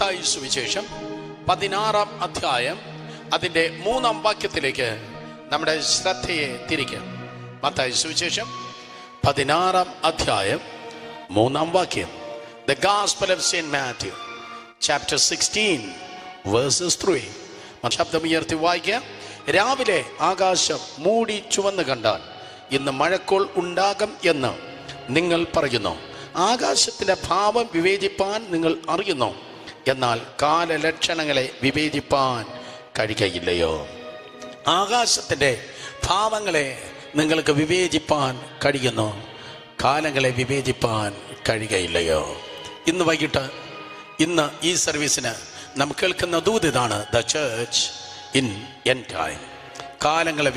മത്തായി സുവിശേഷം 16-ാം അധ്യായം അതിൻ്റെ 3-ാം വാക്യത്തിലേക്ക് നമ്മുടെ ശ്രദ്ധയെ തിരിക്കാം. മത്തായി സുവിശേഷം 16-ാം അധ്യായം 3-ാം വാക്യം. The Gospel of St. Matthew, chapter 16, verses 3. ശബ്ദമുയർത്തി വായിക്കുക. രാവിലെ ആകാശം മൂടി ചുവന്ന് കണ്ടാൽ ഇന്ന് മഴക്കോൾ ഉണ്ടാകും എന്ന് നിങ്ങൾ പറയുന്നു. ആകാശത്തിൻ്റെ ഭാവം വിവേചിപ്പാൻ നിങ്ങൾ അറിയുന്നു, എന്നാൽ കാലലക്ഷണങ്ങളെ വിവേചിപ്പാൻ കഴിയുകയില്ലയോ? ആകാശത്തിൻ്റെ ഭാവങ്ങളെ നിങ്ങൾക്ക് വിവേചിപ്പാൻ കഴിയുന്നു, കാലങ്ങളെ വിവേചിപ്പാൻ കഴിയുകയില്ലയോ? ഇന്ന് വൈകിട്ട് ഈ സർവീസിന് നാം കേൾക്കുന്ന ദൂത് ഇതാണ്: the church in end time. കാലങ്ങളെ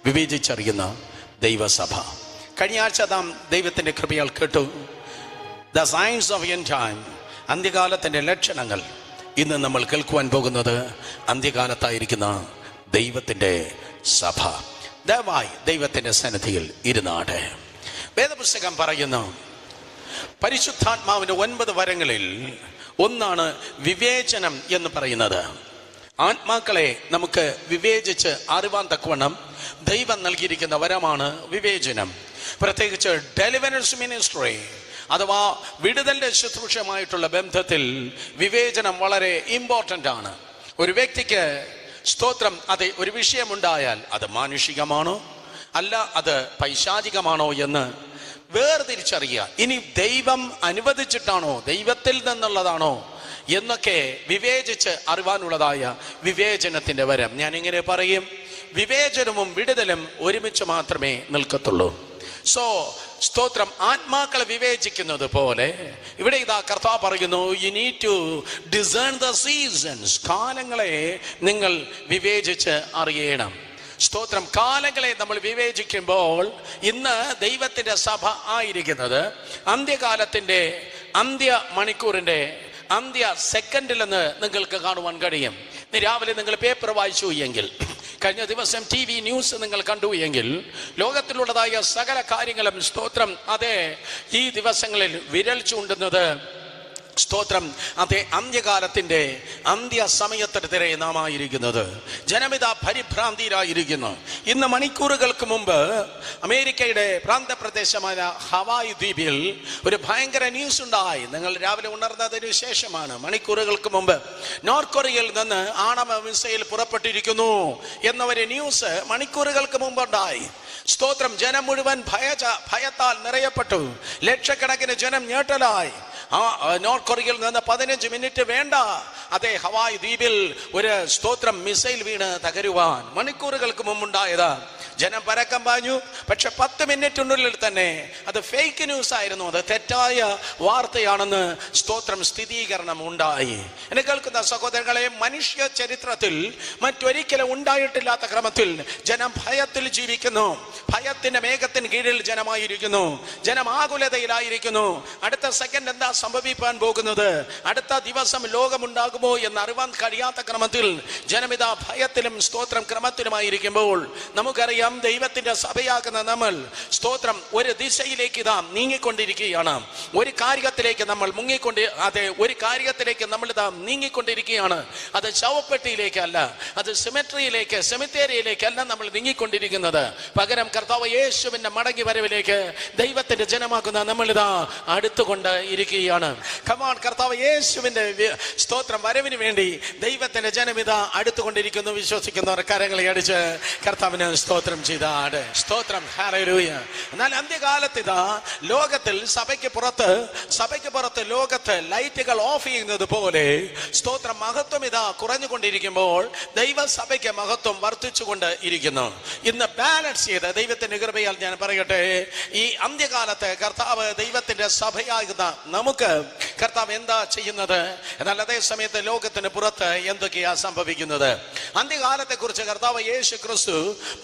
വിവേചിച്ചറിയുന്ന ദൈവസഭ. കഴിഞ്ഞ ആഴ്ച നാം ദൈവത്തിൻ്റെ കൃപയാൽ കേട്ടു the science of end time, അന്ത്യകാലത്തിൻ്റെ ലക്ഷണങ്ങൾ. ഇന്ന് നമ്മൾ കേൾക്കുവാൻ പോകുന്നത് അന്ത്യകാലത്തായിരിക്കുന്ന ദൈവത്തിൻ്റെ സഭ. ദയവായി ദൈവത്തിൻ്റെ സന്നിധിയിൽ ഇരുന്നാട്ടെ. വേദപുസ്തകം പറയുന്നു, പരിശുദ്ധാത്മാവിൻ്റെ 9 വരങ്ങളിൽ ഒന്നാണ് വിവേചനം എന്ന് പറയുന്നത്. ആത്മാക്കളെ നമുക്ക് വിവേചിച്ച് അറിവാൻ തക്കവണ്ണം ദൈവം നൽകിയിരിക്കുന്ന വരമാണ് വിവേചനം. പ്രത്യേകിച്ച് ഡെലിവറൻസ് മിനിസ്ട്രി അഥവാ വിടുതലിൻ്റെ ശുശ്രൂഷയുമായിട്ടുള്ള ബന്ധത്തിൽ വിവേചനം വളരെ ഇമ്പോർട്ടൻ്റ് ആണ്. ഒരു വ്യക്തിക്ക് സ്തോത്രം, അത് ഒരു വിഷയമുണ്ടായാൽ അത് മാനുഷികമാണോ അല്ല അത് പൈശാചികമാണോ എന്ന് വേർതിരിച്ചറിയുക. ഇനി ദൈവം അനുവദിച്ചിട്ടാണോ, ദൈവത്തിൽ നിന്നുള്ളതാണോ എന്നൊക്കെ വിവേചിച്ച് അറിവാനുള്ളതായ വിവേചനത്തിൻ്റെ വരം. ഞാനിങ്ങനെ പറയും, വിവേചനവും വിടുതലും ഒരുമിച്ച് മാത്രമേ നിൽക്കത്തുള്ളൂ. സ്തോത്രം, ആത്മാക്കളെ വിവേചിക്കുന്നത് പോലെ ഇവിടെ ഇതാ കർത്താവ് പറയുന്നു, you need to discern the seasons. കാലങ്ങളെ നിങ്ങൾ വിവേചിച്ച് അറിയണം. സ്തോത്രം, കാലങ്ങളെ നമ്മൾ വിവേചിക്കുമ്പോൾ ഇന്ന് ദൈവത്തിൻ്റെ സഭ ആയിരിക്കുന്നത് അന്ത്യകാലത്തിൻ്റെ അന്ത്യ മണിക്കൂറിൻ്റെ അന്ത്യ സെക്കൻഡിലെന്ന് നിങ്ങൾക്ക് കാണുവാൻ കഴിയും. രാവിലെ നിങ്ങൾ പേപ്പർ വായിച്ചു എങ്കിൽ, കഴിഞ്ഞ ദിവസം TV ന്യൂസ് നിങ്ങൾ കണ്ടു എങ്കിൽ, ലോകത്തിലുള്ളതായ സകല കാര്യങ്ങളും സ്തോത്രം അതെ ഈ ദിവസങ്ങളിൽ വിരൽ ചൂണ്ടുന്നത് സ്തോത്രം അതെ അന്ത്യകാലത്തിൻ്റെ അന്ത്യസമയത്തിനെതിരെ നാം ആയിരിക്കുന്നത്. ജനമിത പരിഭ്രാന്തിയിലായിരിക്കുന്നു. ഇന്ന് മണിക്കൂറുകൾക്ക് മുമ്പ് അമേരിക്കയുടെ പ്രാന്തപ്രദേശമായ ഹവായ് ദ്വീപിൽ ഒരു ഭയങ്കര ന്യൂസ് ഉണ്ടായി. നിങ്ങൾ രാവിലെ ഉണർന്നതിന് ശേഷമാണ്. മണിക്കൂറുകൾക്ക് മുമ്പ് നോർത്ത് കൊറിയയിൽ നിന്ന് ആണവ മിസൈൽ പുറപ്പെട്ടിരിക്കുന്നു എന്നൊരു ന്യൂസ് മണിക്കൂറുകൾക്ക് മുമ്പ് ഉണ്ടായി. സ്തോത്രം, ജനം മുഴുവൻ ഭയത്താൽ നിറയപ്പെട്ടു. ലക്ഷക്കണക്കിന് ജനം ഞെട്ടലായി. നോർത്ത് കൊറിയയിൽ നിന്ന് 15 മിനിറ്റ് വേണ്ട അതെ ഹവായ് ദ്വീപിൽ ഒരു സ്തോത്രം മിസൈൽ വീണ് തകരുവാൻ മണിക്കൂറുകൾക്ക് മുമ്പുണ്ടായതാ. ജനം പരക്കം പാഞ്ഞു. പക്ഷെ 10 മിനിറ്റിനുള്ളിൽ തന്നെ അത് ഫേക്ക് ന്യൂസ് ആയിരുന്നു, അത് തെറ്റായ വാർത്തയാണെന്ന് സ്തോത്രം സ്ഥിരീകരണം ഉണ്ടായി. എന്നെ കേൾക്കുന്ന സഹോദരങ്ങളെ, മനുഷ്യ ചരിത്രത്തിൽ മറ്റൊരിക്കലും ഉണ്ടായിട്ടില്ലാത്ത ക്രമത്തിൽ ജനം ഭയത്തിൽ ജീവിക്കുന്നു. ഭയത്തിന്റെ മേഘത്തിന് കീഴിൽ ജനമായിരിക്കുന്നു. ജനം ആകുലതയിലായിരിക്കുന്നു. അടുത്ത സെക്കൻഡ് എന്താ സംഭവിക്കാൻ പോകുന്നത്, അടുത്ത ദിവസം ലോകമുണ്ടാകുമോ എന്ന് അറിവാൻ കഴിയാത്ത ക്രമത്തിൽ ജനമിതാ ഭയത്തിലും സ്തോത്രം ക്രമത്തിലുമായിരിക്കുമ്പോൾ നമുക്കറിയാം ദൈവത്തിന്റെ സഭയാകുന്ന നമ്മൾ സ്തോത്രം ഒരു ദിശയിലേക്ക് ഇതാ നീങ്ങിക്കൊണ്ടിരിക്കുകയാണ്. ഒരു കാര്യത്തിലേക്ക് നമ്മൾ ഒരു കാര്യത്തിലേക്ക് നമ്മൾ ഇതാ നീങ്ങിക്കൊണ്ടിരിക്കുകയാണ്. അത് ശവപ്പെട്ടിയിലേക്കല്ല, അത് സെമിത്തേരിയിലേക്കല്ല നമ്മൾ നീങ്ങിക്കൊണ്ടിരിക്കുന്നത്. പകരം കർത്താവ് യേശുവിന്റെ മടങ്ങി വരവിലേക്ക് ദൈവത്തിന്റെ ജനമാക്കുന്ന നമ്മളിതാ അടുത്തുകൊണ്ട് ഇരിക്കുകയാണ്. കർത്താവ് യേശുവിന്റെ സ്തോത്രം വരവിന് വേണ്ടി ദൈവത്തിന്റെ ജനമിതാ അടുത്തുകൊണ്ടിരിക്കുന്നു. വിശ്വസിക്കുന്നവർ കരങ്ങളെ അടിച്ച് കർത്താവിന് സ്തോത്രം ചെയ്താണ്. സ്തോത്രം, ഹല്ലേലൂയ. എന്നാൽ അന്ത്യകാലത്ത് ഇതാ ലോകത്തിൽ സഭയ്ക്ക് പുറത്ത് ലോകത്ത് ലൈറ്റുകൾ ഓഫ് ചെയ്യുന്നത് പോലെ സ്തോത്രം മഹത്വം ഇതാ കുറഞ്ഞുകൊണ്ടിരിക്കുമ്പോൾ ദൈവസഭയ്ക്ക് മഹത്വം വർദ്ധിച്ചുകൊണ്ട് ഇരിക്കുന്നു. ഇന്ന് ബാലൻസ് ചെയ്ത് ദൈവത്തിന്റെ കൃപയാൽ ഞാൻ പറയട്ടെ, ഈ അന്ത്യകാലത്ത് കർത്താവ് ദൈവത്തിന്റെ സഭയാകുന്ന നമുക്ക് കർത്താവ് എന്താ ചെയ്യുന്നത്, എന്നാൽ അതേ സമയത്ത് ലോകത്തിന് പുറത്ത് എന്തൊക്കെയാ സംഭവിക്കുന്നത്. അന്ത്യകാലത്തെ കുറിച്ച് കർത്താവ് യേശു ക്രിസ്തു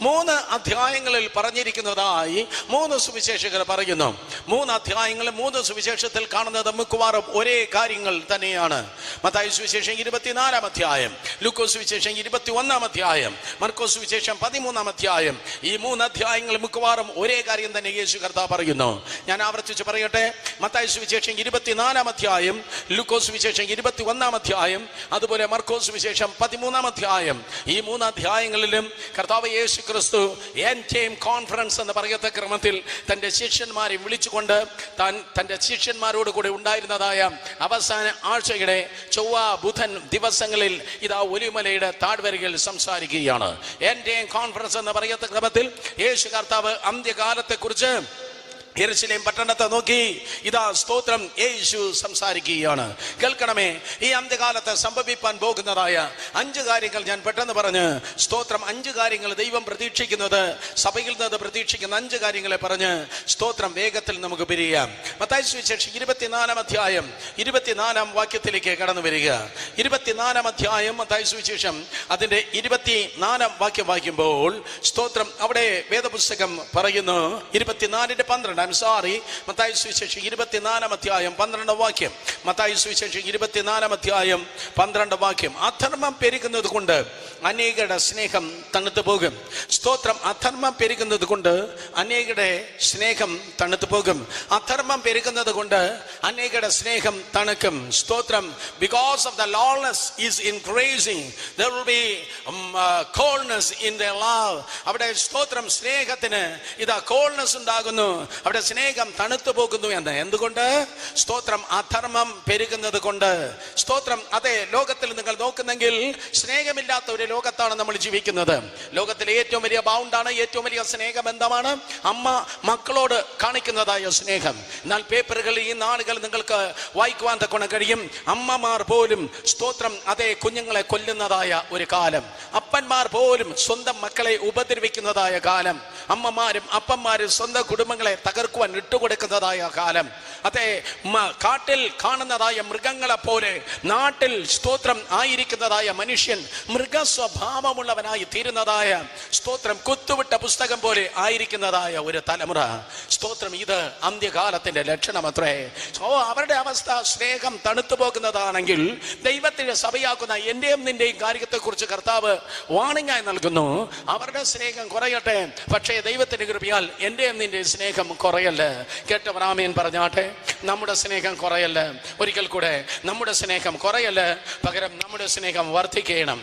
3 അധ്യായങ്ങളിൽ പറഞ്ഞിരിക്കുന്നതായി 3 സുവിശേഷകർ പറയുന്നു. 3 അധ്യായങ്ങളിൽ 3 സുവിശേഷത്തിൽ കാണുന്നത് മിക്കവാറും ഒരേ കാര്യങ്ങൾ തന്നെയാണ്. മത്തായി സുവിശേഷം 24 അധ്യായം, ലൂക്കോസ് സുവിശേഷം 21 അധ്യായം, മർക്കോസ് സുവിശേഷം 13 അധ്യായം. ഈ 3 അധ്യായങ്ങൾ മിക്കവാറും ഒരേ കാര്യം തന്നെ യേശു കർത്താവ് പറയുന്നു. ഞാൻ ആവർത്തിച്ച് പറയട്ടെ. മത്തായി സുവിശേഷം 24 അധ്യായം, ലൂക്കോസ് സുവിശേഷം 21 അധ്യായം, അതുപോലെ മർക്കോസ് സുവിശേഷം 13 അധ്യായം. ഈ 3 അധ്യായങ്ങളിലും കർത്താവ് യേശു ക്രിസ്തു എൻഡ് ടൈം കോൺഫറൻസ് എന്ന് പറയത്ത ക്രമത്തിൽ തന്റെ ശിഷ്യന്മാരെ വിളിച്ചുകൊണ്ട് തന്റെ ശിഷ്യന്മാരോട് കൂടെ ഉണ്ടായിരുന്നതായ അവസാന ആഴ്ചയുടെ ചൊവ്വ ബുധൻ ദിവസങ്ങളിൽ ഇതാ ഒലിവുമലയുടെ താഴ്വരയിൽ സംസാരിക്കുകയാണ്. എൻഡ് ടൈം കോൺഫറൻസ് എന്ന് പറയത്ത ക്രമത്തിൽ യേശു കർത്താവ് അന്ത്യകാലത്തെ കുറിച്ച് യെരുശലേം പട്ടണത്തെ നോക്കി ഇതാ സ്തോത്രം യേശു സംസാരിക്കുകയാണ്. കേൾക്കണമേ, ഈ അന്ത്യകാലത്ത് സംഭവിപ്പാൻ പോകുന്നതായ 5 കാര്യങ്ങൾ ഞാൻ പെട്ടെന്ന് പറഞ്ഞ് സ്തോത്രം 5 കാര്യങ്ങൾ ദൈവം പ്രതീക്ഷിക്കുന്നത്, സഭയിൽ നിന്ന് പ്രതീക്ഷിക്കുന്ന 5 കാര്യങ്ങളെ പറഞ്ഞ് സ്തോത്രം വേഗത്തിൽ നമുക്ക് പിരിയാം. മത്തായി സുവിശേഷം 24 അധ്യായം 24 വാക്യത്തിലേക്ക് കടന്നു വരിക. 24 അധ്യായം മത്തായി സുവിശേഷം അതിന്റെ 24 വാക്യം വായിക്കുമ്പോൾ സ്തോത്രം അവിടെ വേദപുസ്തകം പറയുന്നു 24:12. മത്തായി സുവിശേഷം 24 അധ്യായം 12 വാക്യം. മത്തായി സുവിശേഷം 24 അധ്യായം 12 വാക്യം. അധർമ്മം പെരുകുന്നത് കൊണ്ട് അനേകരുടെ സ്നേഹം തണുത്തു പോകും. സ്തോത്രം. അധർമ്മം പെരുകുന്നത് കൊണ്ട് അനേകരുടെ സ്നേഹം തണുത്തു പോകും. അധർമ്മം പെരുകുന്നത് കൊണ്ട് അനേകരുടെ സ്നേഹം തണുക്കും. സ്തോത്രം. Because of the lawlessness is increasing, there will be coldness in their love. അവിടെ സ്തോത്രം സ്നേഹത്തിന് ഇതാ coldness ഉണ്ടാകുന്നു, അവിടെ സ്നേഹം തണുത്തു പോകുന്നു എന്ന്. എന്തുകൊണ്ട്? സ്തോത്രം. അധർമ്മം പെരുകുന്നത് കൊണ്ട്. സ്തോത്രം. അതെ, ലോകത്തിൽ നിങ്ങൾ നോക്കുന്നെങ്കിൽ സ്നേഹമില്ലാത്ത ഒരു ലോകത്താണ് നമ്മൾ ജീവിക്കുന്നത്. ലോകത്തിലെ ഏറ്റവും വലിയ ബൗണ്ടാണ്, ഏറ്റവും വലിയ സ്നേഹബന്ധമാണ് അമ്മ മക്കളോട് കാണിക്കുന്നതായ സ്നേഹം. എന്നാൽ പേപ്പറുകൾ ഈ നാളുകൾ നിങ്ങൾക്ക് വായിക്കുവാൻ തക്കോണം കഴിയും. അമ്മമാർ പോലും സ്തോത്രം അതേ കുഞ്ഞുങ്ങളെ കൊല്ലുന്നതായ ഒരു കാലം, അപ്പന്മാർ പോലും സ്വന്തം മക്കളെ ഉപദ്രവിക്കുന്നതായ കാലം, അമ്മമാരും അപ്പന്മാരും സ്വന്തം കുടുംബങ്ങളെ തകർക്കുവാൻ ഇട്ടുകൊടുക്കുന്നതായ കാലം. അതെ, കാട്ടിൽ കാണുന്നതായ മൃഗങ്ങളെ പോലെ നാട്ടിൽ സ്തോത്രം ആയിരിക്കുന്നതായ മനുഷ്യൻ മൃഗസ്വഭാവമുള്ളവനായി തീരുന്നതായ സ്തോത്രം കുത്തുവിട്ട പുസ്തകം പോലെ ആയിരിക്കുന്നതായ ഒരു തലമുറ. സ്തോത്രം. ഇത് അന്ത്യകാലത്തിന്റെ ലക്ഷണമത്രേ. അവരുടെ അവസ്ഥ സ്നേഹം തണുത്തു പോകുന്നതാണെങ്കിൽ ദൈവത്തിന്റെ സഭയാക്കുന്ന എന്റെയും നിന്റെയും കാര്യത്തെ കുറിച്ച് കർത്താവ് വാണിംഗായി നൽകുന്നു. അവരുടെ സ്നേഹം കുറയട്ടെ, പക്ഷേ ദൈവത്തിന്റെ കൃപയാൽ എന്റെയും നിന്റെയും സ്നേഹം കുറയല്ല. കേട്ടവർ ആമേൻ പറഞ്ഞാട്ടെ. നമ്മുടെ സ്നേഹം കുറയല്ല. ഒരിക്കൽ കൂടെ, നമ്മുടെ സ്നേഹം കുറയല്ല, പകരം നമ്മുടെ സ്നേഹം വർദ്ധിക്കണം.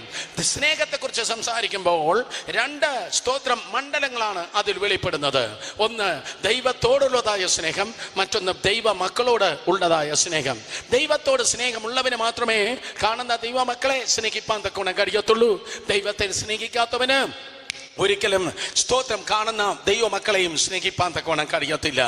സ്നേഹത്തെ കുറിച്ച് സംസാരിക്കുമ്പോൾ 2 സ്തോത്രം മണ്ഡലങ്ങളാണ് അതിൽ വെളിപ്പെടുന്നത്. ഒന്ന് ദൈവത്തോടുള്ളതായ സ്നേഹം, മറ്റൊന്ന് ദൈവ മക്കളോട് ഉള്ളതായ സ്നേഹം. ദൈവത്തോട് സ്നേഹമുള്ളവന് മാത്രമേ കാണുന്ന ദൈവ മക്കളെ സ്നേഹിപ്പാൻ തക്കോണം കഴിയത്തുള്ളൂ. ദൈവത്തെ സ്നേഹിക്കാത്തവന് ഒരിക്കലും സ്തോത്രം കാണുന്ന ദൈവമക്കളെയും സ്നേഹിപ്പാൻ തക്കോണം കഴിയത്തില്ല.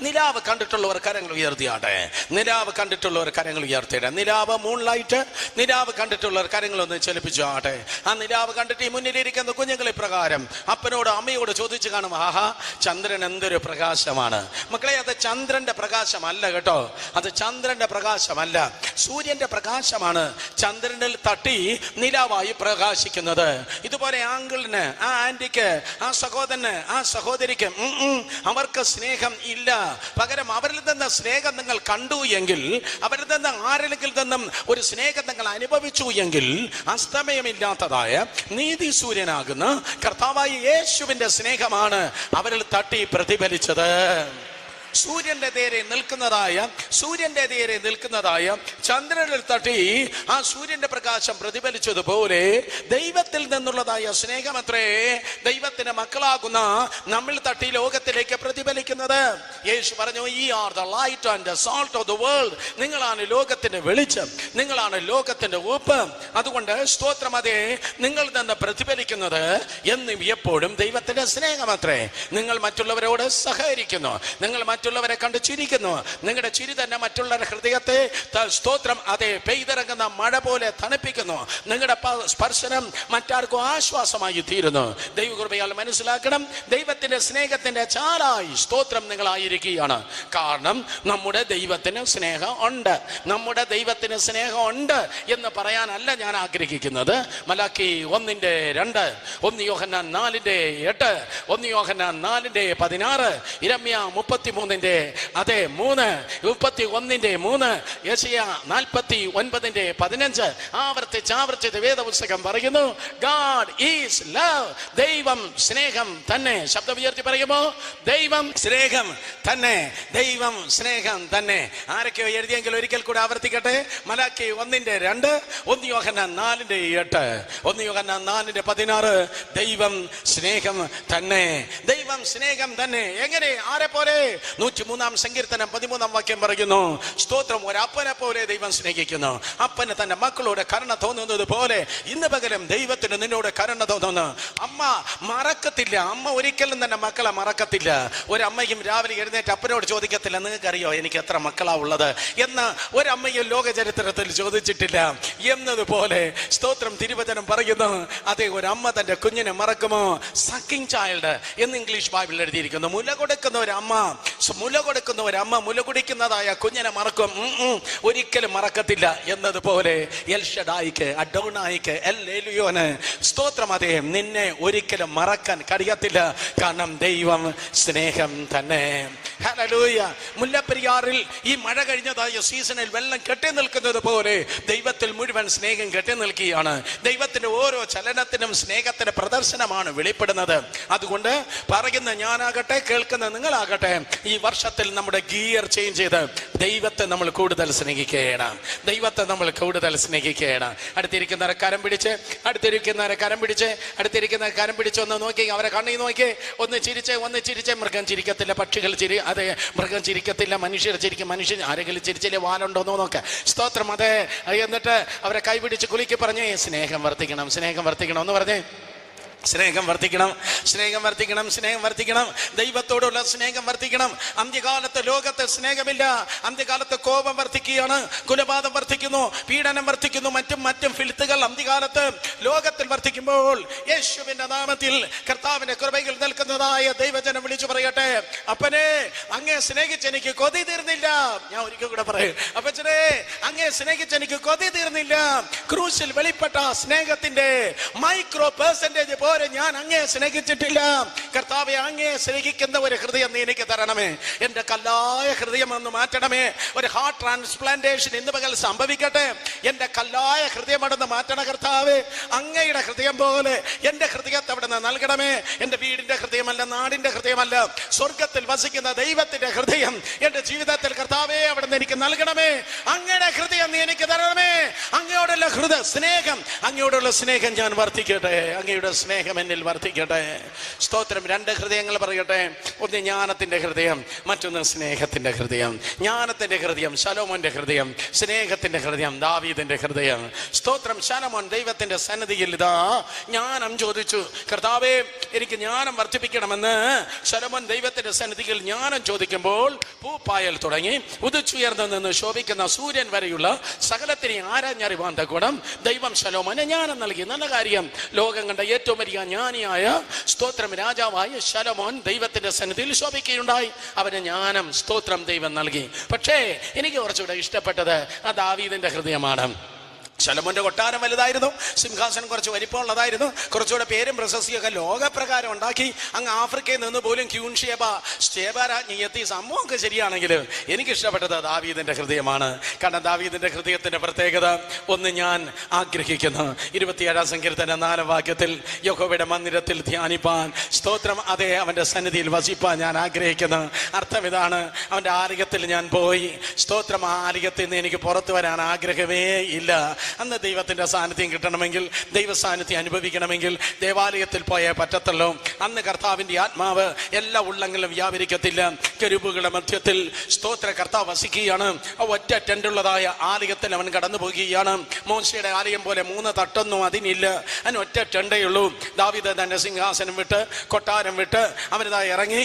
നിലാവ് കണ്ടിട്ടുള്ളവർ കരങ്ങൾ ഉയർത്തിയാട്ടെ. നിലാവ് കണ്ടിട്ടുള്ളവർ കരങ്ങൾ ഉയർത്തിയിട. നിലാവ് മൂൺലൈറ്റ്, നിലാവ് കണ്ടിട്ടുള്ളവർ കരങ്ങളൊന്ന് ചലിപ്പിച്ചാട്ടെ. ആ നിലാവ് കണ്ടിട്ട് ഈ മുന്നിലിരിക്കുന്ന കുഞ്ഞുങ്ങളെ പ്രകാരം അപ്പനോട് അമ്മയോട് ചോദിച്ചു കാണും, ആഹാ ചന്ദ്രൻ എന്തൊരു പ്രകാശമാണ്. മക്കളെ, അത് ചന്ദ്രന്റെ പ്രകാശമല്ല കേട്ടോ, അത് ചന്ദ്രന്റെ പ്രകാശമല്ല, സൂര്യന്റെ പ്രകാശമാണ് ചന്ദ്രനിൽ തട്ടി നിലാവായി പ്രകാശിക്കുന്നത്. ഇതുപോലെ ആങ്കിളിന്, ആ ആന്റിക്ക്, ആ സഹോദരന്, ആ സഹോദരിക്ക് അവർക്ക് സ്നേഹം ഇല്ല. പകരം അവരിൽ നിന്ന് സ്നേഹം നിങ്ങൾ കണ്ടു എങ്കിൽ, അവരിൽ നിന്ന് ആരെങ്കിലും നിന്നും ഒരു സ്നേഹം നിങ്ങൾ അനുഭവിച്ചു എങ്കിൽ, അസ്തമയമില്ലാത്തതായ നീതി സൂര്യനാകുന്ന കർത്താവായ യേശുവിന്റെ സ്നേഹമാണ് അവരിൽ തട്ടി പ്രതിഫലിച്ചത്. സൂര്യന്റെ നേരെ നിൽക്കുന്നതായ ചന്ദ്രനിൽ തട്ടി ആ സൂര്യന്റെ പ്രകാശം പ്രതിഫലിച്ചതുപോലെ ദൈവത്തിൽ നിന്നുള്ളതായ സ്നേഹമത്രേ ദൈവത്തിന്റെ മക്കളാകുന്ന നമ്മൾ തട്ടി ലോകത്തിലേക്ക് പ്രതിഫലിക്കുന്നത്. യേശു പറഞ്ഞു, "You are the light and the salt of the world." നിങ്ങളാണ് ലോകത്തിന്റെ വെളിച്ചം, നിങ്ങളാണ് ലോകത്തിന്റെ ഉപ്പ്. അതുകൊണ്ട് സ്തോത്രം, അതേ നിങ്ങൾ നിന്ന് പ്രതിഫലിക്കുന്നത് എന്നും എപ്പോഴും ദൈവത്തിന്റെ സ്നേഹമത്രേ. നിങ്ങൾ മറ്റുള്ളവരോട് സഹകരിക്കുന്നു, നിങ്ങൾ മറ്റുള്ളവരെ കണ്ട് ചിരിക്കുന്നു, നിങ്ങളുടെ ചിരി തന്നെ മറ്റുള്ളവരുടെ ഹൃദയത്തെ സ്തോത്രം അതേ പെയ്തിറങ്ങുന്ന മഴ പോലെ തണുപ്പിക്കുന്നു. നിങ്ങളുടെ സ്പർശനം മറ്റാർക്കും ആശ്വാസമായി തീരുന്നു. ദൈവകൃപയാൽ മനസ്സിലാക്കണം, ദൈവത്തിന്റെ സ്നേഹത്തിന്റെ ചാലായി സ്തോത്രം നിങ്ങളായിരിക്കുകയാണ്. കാരണം നമ്മുടെ ദൈവത്തിന് സ്നേഹം ഉണ്ട്. നമ്മുടെ ദൈവത്തിന് സ്നേഹം ഉണ്ട് എന്ന് പറയാനല്ല ഞാൻ ആഗ്രഹിക്കുന്നത് മലാക്കി 1:2, 1 യോഹന്നാൻ 4:8, 1 യോഹന്നാൻ 4:16, ഇരമ്യ 33:3, 31:3, യെശയ്യാ 49:15. ആവർത്തിച്ച് വേദപുസ്തകം പറയുന്നു God is love. ദൈവം സ്നേഹം തന്നെ. ശബ്ദം ഉയർത്തി പറയുമോ? ദൈവം സ്നേഹം തന്നെ. ദൈവം സ്നേഹം തന്നെ. ആരൊക്കെയോ എഴുതിയെങ്കിൽ ഒരിക്കൽ കൂടെ ആവർത്തിക്കട്ടെ. മലാക്കി 1:2, 1 യോഹന്നാൻ 4:8, 1 യോഹന്നാൻ 4:16. ദൈവം സ്നേഹം തന്നെ. ദൈവം സ്നേഹം തന്നെ. എങ്ങനെ? ആരെ പോലെ? 103 സങ്കീർത്തനം 13 വാക്യം പറയുന്നു, സ്തോത്രം, ഒരപ്പനെ പോലെ ദൈവം സ്നേഹിക്കുന്നു. അപ്പന് തന്റെ മക്കളോട് കരുണ തോന്നുന്നത് പോലെ ഇന്ന് പകരം ദൈവത്തിന് നിന്നോട് കരുണ തോന്നുന്നു. അമ്മ മറക്കത്തില്ല. അമ്മ ഒരിക്കലും തന്നെ മക്കളെ മറക്കത്തില്ല. ഒരമ്മയും രാവിലെ എഴുന്നേറ്റ് അപ്പനോട് ചോദിക്കത്തില്ല, നിങ്ങൾക്കറിയോ എനിക്ക് എത്ര മക്കളാ ഉള്ളത് എന്ന് ഒരമ്മയും ലോക ചരിത്രത്തിൽ ചോദിച്ചിട്ടില്ല എന്നതുപോലെ സ്തോത്രം തിരുവചനം പറയുന്നു, അതെ, ഒരമ്മ തന്റെ കുഞ്ഞിനെ മറക്കുമോ? സക്കിംഗ് ചൈൽഡ് എന്ന് ഇംഗ്ലീഷ് ബൈബിളിൽ എഴുതിയിരിക്കുന്നു. മുല കൊടുക്കുന്ന ഒരമ്മ മുല കുടിക്കുന്നതായ കുഞ്ഞിനെ മറക്കും? ഒരിക്കലും മറക്കത്തില്ല എന്നതുപോലെ എൽഷഡായിക്ക്, അഡോണായിക്ക്, എൽഎലിയോന് സ്തോത്രം, അതെ, നിന്നെ ഒരിക്കലും മറക്കാൻ കഴിയത്തില്ല. കാരണം ദൈവം സ്നേഹം തന്നെ. ഹല്ലേലൂയ. മുല്ലപ്പെരിയാറിൽ ഈ മഴ കഴിഞ്ഞതായ സീസണിൽ വെള്ളം കെട്ടി നിൽക്കുന്നത് പോലെ ദൈവത്തിൽ മുഴുവൻ സ്നേഹം കെട്ടി നിൽക്കുകയാണ്. ദൈവത്തിന്റെ ഓരോ ചലനത്തിനും സ്നേഹത്തിന്റെ പ്രദർശനമാണ് വെളിപ്പെടുന്നത്. അതുകൊണ്ട് പറയുന്ന ഞാനാകട്ടെ, കേൾക്കുന്ന നിങ്ങളാകട്ടെ, ഈ വർഷത്തിൽ നമ്മുടെ ഗിയർ ചേഞ്ച് ചെയ്ത് ദൈവത്തെ നമ്മൾ കൂടുതൽ സ്നേഹിക്കുകയാണ്. ദൈവത്തെ നമ്മൾ കൂടുതൽ സ്നേഹിക്കുകയാണ്. അടുത്തിരിക്കുന്നവരെ കരം പിടിച്ച് ഒന്ന് നോക്കി, അവരെ കണ്ണി നോക്കി, ഒന്ന് ചിരിച്ചേ. മൃഗം ചിരിക്കത്തില്ല, പക്ഷികൾ ചിരി, അതെ, മൃഗം ചിരിക്കത്തില്ല, മനുഷ്യർ ചിരിക്കും. മനുഷ്യൻ ആരെങ്കിലും ചിരിച്ചില്ലേ? വാലുണ്ടോന്നോ നോക്ക. സ്തോത്രം, അതെ. എന്നിട്ട് അവരെ കൈപിടിച്ച് കുലുക്കി പറഞ്ഞേ, സ്നേഹം വർദ്ധിക്കണം എന്ന് പറഞ്ഞേ. സ്നേഹം വർദ്ധിക്കണം. ദൈവത്തോടുള്ള സ്നേഹം വർദ്ധിക്കണം. അന്ത്യകാലത്ത് ലോകത്ത് സ്നേഹമില്ല. അന്ത്യകാലത്ത് കോപം വർദ്ധിക്കുകയാണ്, കുലപാതകം വർദ്ധിക്കുന്നു, പീഡനം വർദ്ധിക്കുന്നു, മറ്റും ഫിൽത്തുകൾ അന്ത്യകാലത്ത് ലോകത്തിൽ വർദ്ധിക്കുമ്പോൾ യേശുവിന്റെ നാമത്തിൽ കർത്താവിന്റെ കൃപയിൽ നിൽക്കുന്നതായ ദൈവജനം വിളിച്ചു പറയട്ടെ, അപ്പനെ, അങ്ങേ സ്നേഹിച്ച് എനിക്ക് കൊതി തീർന്നില്ല. ഞാൻ ഒരിക്കൽ കൂടെ പറയും, അപ്പച്ചനെ, അങ്ങേ സ്നേഹിച്ച് എനിക്ക് കൊതി തീർന്നില്ല. ക്രൂശിൽ വെളിപ്പെട്ട സ്നേഹത്തിന്റെ മൈക്രോ പെർസെന്റേജ് ഞാൻ അങ്ങേ സ്നേഹിച്ചിട്ടില്ല. കർത്താവെ, അങ്ങേ സ്നേഹിക്കുന്ന ഒരു ഹൃദയം നീ എനിക്ക് തരണമേ. എന്റെ കല്ലായ ഹൃദയം ഒന്ന് മാറ്റണമേ. ഒരു ഹാർട്ട് ട്രാൻസ്പ്ലാന്റേഷൻ ഇന്ന് പകൽ സംഭവിക്കട്ടെ. എന്റെ കല്ലായ ഹൃദയം അവിടെ നിന്ന് മാറ്റണ കർത്താവേ. അങ്ങയുടെ ഹൃദയം പോലെ എന്റെ ഹൃദയത്തെ അവിടെ നിന്ന് നൽകണമേ. എന്റെ വീടിന്റെ ഹൃദയമല്ല, നാടിന്റെ ഹൃദയമല്ല, സ്വർഗത്തിൽ വസിക്കുന്ന ദൈവത്തിന്റെ ഹൃദയം എന്റെ ജീവിതത്തിൽ കർത്താവേ അവിടെ നിന്ന് എനിക്ക് നൽകണമേ. അങ്ങയുടെ ഹൃദയം നീ എനിക്ക് തരണമേ. അങ്ങയോടുള്ള അങ്ങയോടുള്ള സ്നേഹം ഞാൻ വർദ്ധിക്കട്ടെ. അങ്ങയുടെ സ്നേഹം എന്നിൽ വർദ്ധിക്കട്ടെ. സ്തോത്രം. 2 ഹൃദയങ്ങൾ പറയട്ടെ. ഒന്ന് ജ്ഞാനത്തിന്റെ ഹൃദയം, മറ്റൊന്ന് സ്നേഹത്തിന്റെ ഹൃദയം. ജ്ഞാനത്തിന്റെ ഹൃദയം ശലോമോന്റെ ഹൃദയം, സ്നേഹത്തിന്റെ ഹൃദയം ദാവീദിന്റെ ഹൃദയം. സ്തോത്രം. ശലോമോൻ ദൈവത്തിന്റെ സന്നിധിയിൽ ഇതാ ജ്ഞാനം ചോദിച്ചു. കർത്താവേ, എനിക്ക് ജ്ഞാനം വർദ്ധിപ്പിക്കണമെന്ന് ശലോമോൻ ദൈവത്തിന്റെ സന്നിധിയിൽ ജ്ഞാനം ചോദിക്കുമ്പോൾ പൂപ്പായൽ തുടങ്ങി ഉദിച്ചുയർന്നു നിന്ന് ശോഭിക്കുന്ന സൂര്യൻ വരെയുള്ള സകലത്തിനെ ആരാഞ്ഞറിവാൻ തക്കോണം ദൈവം ശലോമോന് ജ്ഞാനം നൽകി. നല്ല കാര്യം. ലോകം കണ്ട ഏറ്റവും വലിയ ജ്ഞാനിയായ സ്തോത്രം രാജാവായ ശലോമോൻ ദൈവത്തിന്റെ സന്നിധിയിൽ ശോഭിക്കുകയുണ്ടായി. അവന് ജ്ഞാനം സ്തോത്രം ദൈവം നൽകി. പക്ഷേ എനിക്ക് കുറച്ചുകൂടെ ഇഷ്ടപ്പെട്ടത് ആ ദാവീദിന്റെ ഹൃദയമാണ്. ശലോമോന്റെ കൊട്ടാരം വലുതായിരുന്നു, സിംഹാസനം കുറച്ച് വലിപ്പമുള്ളതായിരുന്നു, കുറച്ചുകൂടെ പേരും പ്രശസ്തിയൊക്കെ ലോകപ്രകാരം ഉണ്ടാക്കി. അങ്ങ് ആഫ്രിക്കയിൽ നിന്ന് പോലും സ്റ്റേബാരാജ്ഞി എത്തി. സംഭവമൊക്കെ ശരിയാണെങ്കിൽ എനിക്കിഷ്ടപ്പെട്ടത് ദാവീദിന്റെ ഹൃദയമാണ്. കാരണം ദാവീദിന്റെ ഹൃദയത്തിന്റെ പ്രത്യേകത ഒന്ന് ഞാൻ ആഗ്രഹിക്കുന്നു. 27 സങ്കീർത്തനം 4 വാക്യത്തിൽ യഹോവയുടെ മന്ദിരത്തിൽ ധ്യാനിപ്പാൻ, സ്തോത്രം, അതെ, അവന്റെ സന്നിധിയിൽ വസിപ്പാൻ ഞാൻ ആഗ്രഹിക്കുന്നു. അർത്ഥം ഇതാണ്, അവന്റെ ആലയത്തിൽ ഞാൻ പോയി, സ്തോത്രം, ആ ആലയത്തിൽ നിന്ന് എനിക്ക് പുറത്തു വരാൻ ആഗ്രഹമേ ഇല്ല. അന്ന് ദൈവത്തിന്റെ സാന്നിധ്യം കിട്ടണമെങ്കിൽ, ദൈവ സാന്നിധ്യം അനുഭവിക്കണമെങ്കിൽ ദേവാലയത്തിൽ പോയേ പറ്റത്തുള്ളൂ. അന്ന് കർത്താവിന്റെ ആത്മാവ് എല്ലാ ഉള്ളങ്ങളിലും വ്യാപരിക്കത്തില്ല. കെരൂബുകളുടെ മധ്യത്തിൽ സ്തോത്ര കർത്താവ് വസിക്കുകയാണ്. ഒറ്റ ടെന്റുള്ളതായ ആലയത്തിൽ അവൻ കടന്നു പോകുകയാണ്. മോശയുടെ ആലയം പോലെ 3 തട്ടൊന്നും അതിനില്ല, അതിന് ഒറ്റ ടെണ്ടേ ഉള്ളൂ. ദാവീദ് തന്റെ സിംഹാസനം വിട്ട്, കൊട്ടാരം വിട്ട് അവനിതായി ഇറങ്ങി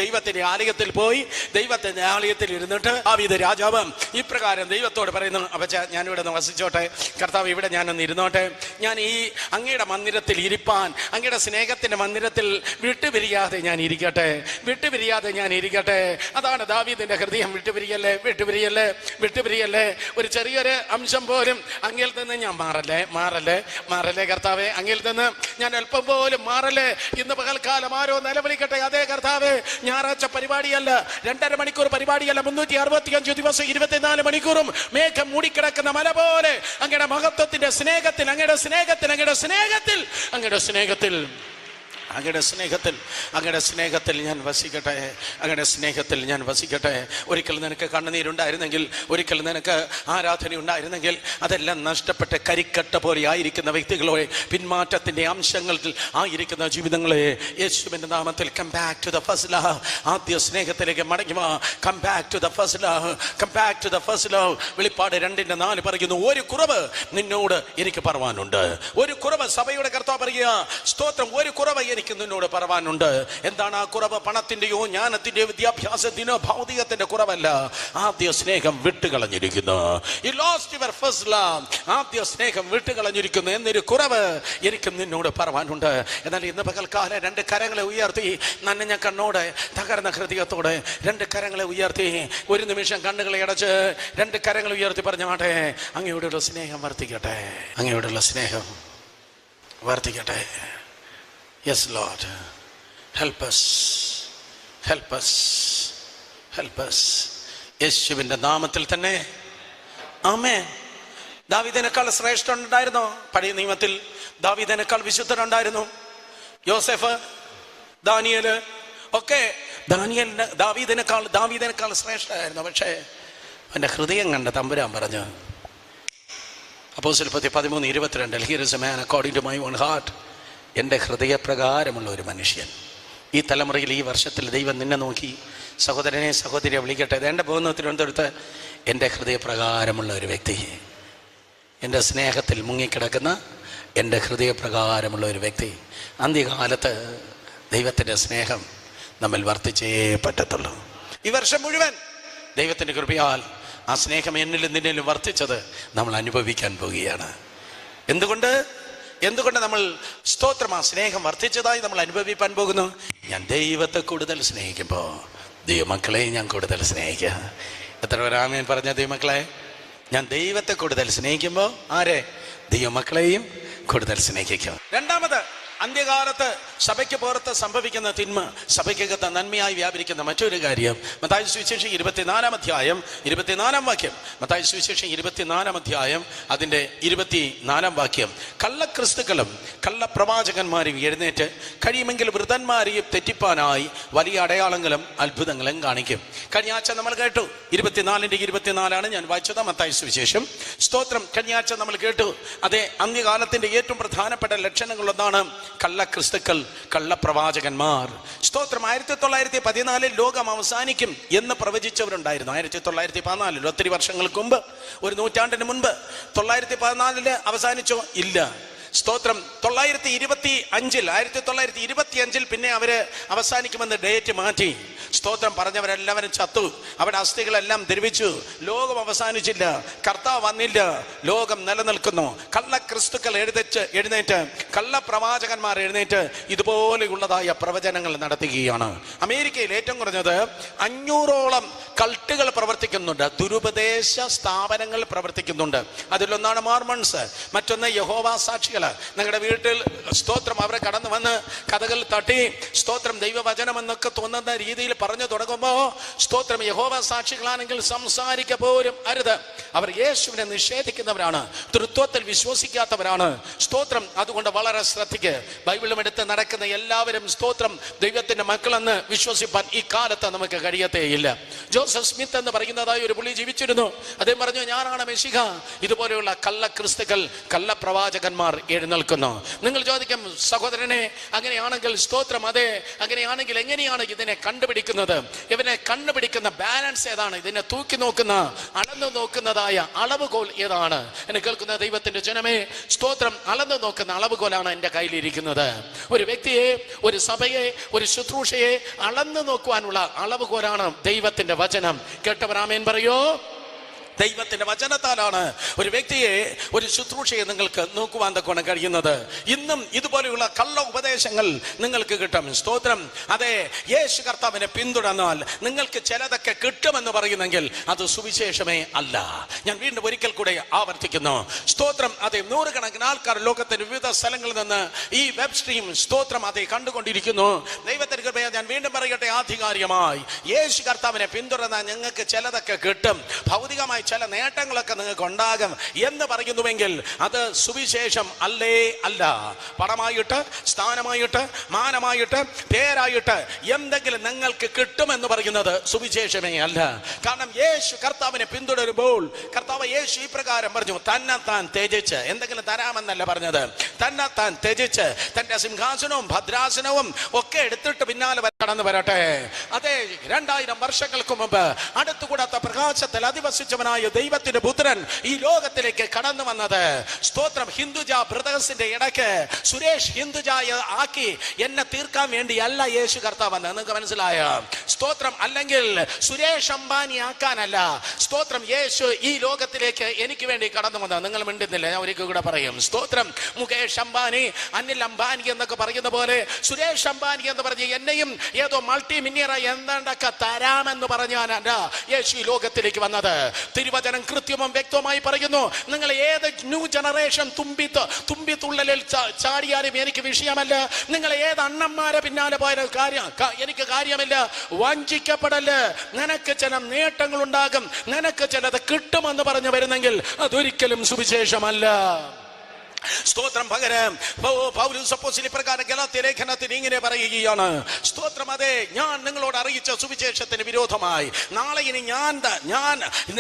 ദൈവത്തിന്റെ ആലയത്തിൽ പോയി. ദൈവത്തിന്റെ ആലയത്തിൽ ഇരുന്നിട്ട് ദാവീദ് രാജാവ് ഇപ്രകാരം ദൈവത്തോട് പറയുന്നു, അപ്പച്ച, ഞാനിവിടെ നിന്ന് വസിച്ചോട്ടെ, കർത്താവ് ഇവിടെ ഞാനൊന്ന് ഇരുന്നോട്ടെ, ഞാൻ ഈ അങ്ങയുടെ മന്ദിരത്തിൽ ഇരിപ്പാൻ, അങ്ങയുടെ സ്നേഹത്തിന്റെ മന്ദിരത്തിൽ വിട്ടുപിരിയാതെ ഞാൻ ഇരിക്കട്ടെ, വിട്ടുപിരിയാതെ ഞാൻ ഇരിക്കട്ടെ. അതാണ് ദാവീദിന്റെ ഹൃദയം. വിട്ടുപിരിയല്ലേ, വിട്ടുപിരിയല്ലേ, വിട്ടുപിരിയല്ലേ. ഒരു ചെറിയൊരു അംശം പോലും അങ്ങിൽ നിന്ന് ഞാൻ മാറല്ലേ, മാറല്ലേ, മാറല്ലേ കർത്താവേ, അങ്ങിൽ നിന്ന് ഞാൻ അല്പം പോലും മാറല്ലേ. ഇന്ന് പകൽക്കാലം ആരോ നിലവിളിക്കട്ടെ, അതേ കർത്താവേ, ഞായറാഴ്ച പരിപാടിയല്ല, 2.5 മണിക്കൂർ പരിപാടിയല്ല, 365 ദിവസം 24 മണിക്കൂറും മേഘം മൂടിക്കിടക്കുന്ന മല പോലെ അങ്ങയുടെ മഹത്വത്തിന്റെ സ്നേഹത്തിൽ, അങ്ങയുടെ സ്നേഹത്തിൽ, അങ്ങയുടെ സ്നേഹത്തിൽ, അങ്ങയുടെ സ്നേഹത്തിൽ, അങ്ങയുടെ സ്നേഹത്തിൽ, അങ്ങയുടെ സ്നേഹത്തിൽ ഞാൻ വസിക്കട്ടെ, അങ്ങയുടെ സ്നേഹത്തിൽ ഞാൻ വസിക്കട്ടെ. ഒരിക്കൽ നിനക്ക് കണ്ണുനീരുണ്ടായിരുന്നെങ്കിൽ, ഒരിക്കൽ നിനക്ക് ആരാധന ഉണ്ടായിരുന്നെങ്കിൽ, അതെല്ലാം നഷ്ടപ്പെട്ട് കരിക്കട്ട പോലെ ആയിരിക്കുന്ന വ്യക്തികളെ, പിന്മാറ്റത്തിന്റെ അംശങ്ങളിൽ ആയിരിക്കുന്ന ജീവിതങ്ങളെ യേശുവിന്റെ നാമത്തിൽ come back to the first love, ആദ്യ സ്നേഹത്തിലേക്ക് മടങ്ങി വാ. Come back to the first love, come back to the first love. വെളിപ്പാട് 2:4 പറയുന്നു, ഒരു കുറവ് നിന്നോട് എനിക്ക് പറവാനുണ്ട്. ഒരു കുറവ്, സഭയുടെ കർത്താവ് പറയുക, സ്തോത്രം, ഒരു കുറവ് എനിക്ക് നിന്നോട് പറവാനുണ്ട്. എന്താണ് ആ കുറവ്? പണത്തിന്റെയോ ജ്ഞാനത്തിന്റെയോ വിദ്യാഭ്യാസത്തിനോ ഭൗതികത്തിന്റെ കുറവല്ല. ആദ്യ സ്നേഹം വിട്ടുകളഞ്ഞിരിക്കുന്നു. You lost your first love. ആദ്യ സ്നേഹം വിട്ടുകളഞ്ഞിരിക്കുന്നു എന്നൊരു കുറവ് എനിക്ക് നിന്നോട് പറവാനുണ്ട്. എന്നാൽ ഇന്ന് പകൽക്കാലം 2 കരങ്ങളെ ഉയർത്തി, നനഞ്ഞ കണ്ണോടെ, തകർന്ന ഹൃദയത്തോടെ 2 കരങ്ങളെ ഉയർത്തി, ഒരു നിമിഷം കണ്ണുകളെ അടച്ച് 2 കരങ്ങൾ ഉയർത്തി പറഞ്ഞാട്ടെ, അങ്ങയോടുള്ള സ്നേഹം വർദ്ധിക്കട്ടെ, അങ്ങയോടുള്ള സ്നേഹം വർദ്ധിക്കട്ടെ. Yes, Lord, help us, help us, help us. യേശുവിന്റെ നാമത്തിൽ തന്നെ ആമേൻ. ദാവീദിനേക്കാൾ ശ്രേഷ്ഠൻ ഉണ്ടായിരുന്നോ? പഴയ നിയമത്തിൽ ദാവീദിനേക്കാൾ വിശുദ്ധനുണ്ടായിരുന്നു. യോസെഫ്, ദാനിയേല് ഒക്കെ ദാവീദിനേക്കാൾ ശ്രേഷ്ഠനായിരുന്നു. പക്ഷേ അവന്റെ ഹൃദയം കണ്ട തമ്പുരാൻ പറഞ്ഞു, അപ്പോസ്തലപ്രവൃത്തി 13:22, Here is a man according to my own heart. എൻ്റെ ഹൃദയപ്രകാരമുള്ള ഒരു മനുഷ്യൻ. ഈ തലമുറയിൽ, ഈ വർഷത്തിൽ ദൈവം നിന്നെ നോക്കി, സഹോദരനെ, സഹോദരിയെ വിളിക്കട്ടെ. എൻ്റെ പോകുന്ന തിരുവനന്തപുരത്ത് എൻ്റെ ഹൃദയപ്രകാരമുള്ള ഒരു വ്യക്തി, എൻ്റെ സ്നേഹത്തിൽ മുങ്ങിക്കിടക്കുന്ന എൻ്റെ ഹൃദയപ്രകാരമുള്ള ഒരു വ്യക്തി. അന്ത്യകാലത്ത് ദൈവത്തിൻ്റെ സ്നേഹം നമ്മിൽ വർദ്ധിച്ചേ പറ്റത്തുള്ളൂ. ഈ വർഷം മുഴുവൻ ദൈവത്തിൻ്റെ കൃപയാൽ ആ സ്നേഹം എന്നിലും നിന്നിലും വർദ്ധിച്ചത് നമ്മൾ അനുഭവിക്കാൻ പോവുകയാണ്. എന്തുകൊണ്ട് നമ്മൾ സ്തോത്രം, ആ സ്നേഹം വർദ്ധിച്ചതായി നമ്മൾ അനുഭവിക്കാൻ പോകുന്നു? ഞാൻ ദൈവത്തെ കൂടുതൽ സ്നേഹിക്കുമ്പോൾ ദൈവമക്കളെ ഞാൻ കൂടുതൽ സ്നേഹിക്കുക. എത്ര പേർ ആമേൻ പറഞ്ഞ ദൈവമക്കളെ? ഞാൻ ദൈവത്തെ കൂടുതൽ സ്നേഹിക്കുമ്പോൾ ആരെ? ദൈവമക്കളെയും കൂടുതൽ സ്നേഹിക്കും. രണ്ടാമത്, അന്ത്യകാലത്ത് സഭയ്ക്ക് പുറത്ത് സംഭവിക്കുന്ന തിന്മ സഭയ്ക്കകത്ത് നന്മയായി വ്യാപരിക്കുന്ന മറ്റൊരു കാര്യം. മത്തായി സുവിശേഷം 24-ാം അധ്യായം 24-ാം വാക്യം. മത്തായി സുവിശേഷം 24-ാം അധ്യായം അതിൻ്റെ 24-ാം വാക്യം. കള്ളക്രിസ്തുക്കളും കള്ളപ്രവാചകന്മാരും എഴുന്നേറ്റ് കഴിയുമെങ്കിൽ വൃതന്മാരെയും തെറ്റിപ്പാനായി വലിയ അടയാളങ്ങളും അത്ഭുതങ്ങളും കാണിക്കും. കഴിഞ്ഞ ആഴ്ച നമ്മൾ കേട്ടു, 24-ന്റെ ഞാൻ വായിച്ചത് മത്തായി സുവിശേഷം. സ്തോത്രം, കഴിഞ്ഞ ആഴ്ച നമ്മൾ കേട്ടു, അതെ, അന്ത്യകാലത്തിന്റെ ഏറ്റവും പ്രധാനപ്പെട്ട ലക്ഷണങ്ങളൊന്നാണ് കള്ളക്രിസ്തുക്കൾ, കള്ളപ്രവാചകന്മാർ. സ്തോത്രം, 1914 ലോകം അവസാനിക്കും എന്ന് പ്രവചിച്ചവരുണ്ടായിരുന്നു. 1914, ഒത്തിരി വർഷങ്ങൾക്ക് മുമ്പ്, ഒരു നൂറ്റാണ്ടിന് മുൻപ്. 1914 അവസാനിച്ചോ? ഇല്ല. സ്തോത്രം, 1925 പിന്നെ അവര് അവസാനിക്കുമെന്ന് ഡേറ്റ് മാറ്റി. സ്തോത്രം, പറഞ്ഞവരെല്ലാവരും ചത്തു, അവിടെ അസ്ഥികളെല്ലാം ദ്രവിച്ചു. ലോകം അവസാനിച്ചില്ല, കർത്താവ് വന്നില്ല, ലോകം നിലനിൽക്കുന്നു. കള്ളക്രിസ്തുക്കൾ എഴുന്നേറ്റ് കള്ളപ്രവാചകന്മാർ എഴുന്നേറ്റ് ഇതുപോലെയുള്ളതായ പ്രവചനങ്ങൾ നടത്തുകയാണ്. അമേരിക്കയിൽ ഏറ്റവും കുറഞ്ഞത് 500ഓളം കൾട്ടുകൾ പ്രവർത്തിക്കുന്നുണ്ട്, ദുരുപദേശ സ്ഥാപനങ്ങൾ പ്രവർത്തിക്കുന്നുണ്ട്. അതിലൊന്നാണ് മോർമൺസ്, മറ്റൊന്ന് യഹോവ സാക്ഷികൾ. നിങ്ങളുടെ വീട്ടിൽ സ്തോത്രം അവരെ കടന്നു വന്ന് കഥകൾ തട്ടി സ്തോത്രം ദൈവവചനം എന്നൊക്കെ തോന്നുന്ന രീതിയിൽ പറഞ്ഞു തുടങ്ങുമ്പോ, സ്തോത്രം, യഹോവ സാക്ഷികളാണെങ്കിൽ സംസാരിക്ക പോലും അരുത്. അവർ യേശുവിനെ നിഷേധിക്കുന്നവരാണ്, തൃത്വത്തിൽ വിശ്വസിക്കാത്തവരാണ്. സ്തോത്രം, അതുകൊണ്ട് വളരെ ശ്രദ്ധിക്ക്. ബൈബിളും എടുത്ത് നടക്കുന്ന എല്ലാവരും സ്തോത്രം ദൈവത്തിന്റെ മക്കളെന്ന് വിശ്വസിപ്പാൻ ഈ കാലത്ത് നമുക്ക് കഴിയത്തേയില്ല. ജോസഫ് സ്മിത്ത് എന്ന് പറയുന്നതായി ഒരു പുള്ളി ജീവിച്ചിരുന്നു. അദ്ദേഹം പറഞ്ഞു, ഞാനാണ് മെശിഹ. ഇതുപോലെയുള്ള കള്ളക്രിസ്തുക്കൾ, കള്ളപ്രവാചകന്മാർ എഴുന്നേൽക്കുന്നു. നിങ്ങൾ ചോദിക്കും, സഹോദരനെ, അങ്ങനെയാണെങ്കിൽ സ്തോത്രം, അതെ, അങ്ങനെയാണെങ്കിൽ എങ്ങനെയാണ് ഇതിനെ കണ്ടുപിടിക്കുന്നത്? ഇവനെ കണ്ടുപിടിക്കുന്ന ബാലൻസ് ഏതാണ്? ഇതിനെ തൂക്കി നോക്കുന്ന, അളന്നു നോക്കുന്നതായ അളവുകോൽ ഏതാണ്? എന്നെ കേൾക്കുന്ന ദൈവത്തിന്റെ ജനമേ, സ്തോത്രം, അളന്നു നോക്കുന്ന അളവുകോലാണ് എൻ്റെ കയ്യിലിരിക്കുന്നത്. ഒരു വ്യക്തിയെ, ഒരു സഭയെ, ഒരു ശുശ്രൂഷയെ അളന്നു നോക്കുവാനുള്ള അളവുകോലാണ് ദൈവത്തിന്റെ വചനം. കേട്ടവർ ആമേൻ പറയോ? ദൈവത്തിന്റെ വചനത്താലാണ് ഒരു വ്യക്തിയെ, ഒരു ശുശ്രൂഷയെ നിങ്ങൾക്ക് നോക്കുവാൻ തക്കോണം കഴിയുന്നത്. ഇന്നും ഇതുപോലെയുള്ള കള്ള ഉപദേശങ്ങൾ നിങ്ങൾക്ക് കിട്ടും. സ്തോത്രം. അതെ, യേശു കർത്താവിനെ പിന്തുടർന്നാൽ നിങ്ങൾക്ക് ചിലതൊക്കെ കിട്ടുമെന്ന് പറയുന്നെങ്കിൽ അത് സുവിശേഷമേ അല്ല. ഞാൻ വീണ്ടും ഒരിക്കൽ കൂടെ ആവർത്തിക്കുന്നു. സ്തോത്രം. അതെ, നൂറുകണക്കിന് ആൾക്കാർ ലോകത്തിന്റെ വിവിധ സ്ഥലങ്ങളിൽ നിന്ന് ഈ വെബ് സ്ട്രീം സ്തോത്രം അതെ കണ്ടുകൊണ്ടിരിക്കുന്നു. ദൈവത്തിന്റെ കൃപയെ ഞാൻ വീണ്ടും പറയട്ടെ, ആധികാരികമായി യേശു കർത്താവിനെ പിന്തുടർന്നാൽ നിങ്ങൾക്ക് ചിലതൊക്കെ കിട്ടും, ഭൗതികമായി ചില നേട്ടങ്ങളൊക്കെ നിങ്ങൾക്ക് ഉണ്ടാകും എന്ന് പറയുന്നുവെങ്കിൽ അത് സുവിശേഷം അല്ലേ അല്ല. പണമായിട്ട്, സ്ഥാനമായിട്ട്, മാനമായിട്ട്, പേരായിട്ട് എന്തെങ്കിലും നിങ്ങൾക്ക് കിട്ടുമെന്ന് പറയുന്നത് സുവിശേഷമേ അല്ല. കാരണം യേശു കർത്താവിനെ പിന്തുടരുമ്പോൾ കർത്താവ് യേശു ഈ പ്രകാരം പറഞ്ഞു, തന്നെത്താൻ ത്യജിച്ച്, എന്തെങ്കിലും തരാമെന്നല്ല പറഞ്ഞത്, തന്നെത്താൻ ത്യജിച്ച് തന്റെ സിംഹാസനവും ഭദ്രാസനവും ഒക്കെ എടുത്തിട്ട് പിന്നാലെ കടന്നു വരട്ടെ. അതെ, 2000 വർഷങ്ങൾക്ക് മുമ്പ് അടുത്തുകൂടാത്ത പ്രകാശത്തിൽ അധിവസിച്ചവനായ ദൈവത്തിന്റെ പുത്രൻ ഈ ലോകത്തിലേക്ക് കടന്നു വന്നത്. സ്തോത്രം. ഹിന്ദുജ ബ്രദേഴ്സിന്റെ ഇടയ്ക്ക് സുരേഷ് ഹിന്ദുജായ ആക്കി എന്നെ തീർക്കാൻ വേണ്ടി അല്ല യേശു കർത്താവെന്ന് നിങ്ങൾക്ക് മനസ്സിലായോ? സ്തോത്രം. അല്ലെങ്കിൽ സുരേഷ് അംബാനി ആക്കാനല്ല. സ്തോത്രം. യേശു ഈ ലോകത്തിലേക്ക് എനിക്ക് വേണ്ടി കടന്നു വന്നത്. നിങ്ങൾ മിണ്ടുന്നില്ല, ഞാൻ ഒരിക്കൽ കൂടെ പറയും. സ്തോത്രം. മുകേഷ് അംബാനി, അനിൽ അംബാനി എന്നൊക്കെ പറയുന്ന പോലെ സുരേഷ് അംബാനി എന്ന് പറഞ്ഞ് എന്നെയും ഏതോ മൾട്ടി മില്യണറായി എന്താണ്ടൊക്കെ തരാമെന്ന് പറഞ്ഞാനല്ല യേശു ഈ ലോകത്തിലേക്ക് വന്നത്. തിരുവചനം കൃത്യവും വ്യക്തമായി പറയുന്നു, നിങ്ങൾ ഏത് ന്യൂ ജനറേഷൻ തുള്ളിൽ ചാടിയാലും എനിക്ക് വിഷയമല്ല. നിങ്ങൾ ഏത് അണ്ണന്മാരെ പിന്നാലെ പോയ എനിക്ക് കാര്യമില്ല. വഞ്ചിക്കപ്പെടല്. നിനക്ക് ചില നേട്ടങ്ങൾ ഉണ്ടാകും, നിനക്ക് ചിലത് കിട്ടുമെന്ന് പറഞ്ഞു വരുന്നെങ്കിൽ അതൊരിക്കലും സുവിശേഷമല്ല. സ്തോത്രം. പകരം പൗലോസ് അപ്പോസ്തലൻ പ്രകാരം ഗലാത്യ ലേഖനത്തിൽ ഇങ്ങനെ പറയുകയാണ്. സ്തോത്രം. അതെ, ഞാൻ നിങ്ങളോട് അറിയിച്ച സുവിശേഷത്തിന് വിരോധമായി നാളെ ഇനി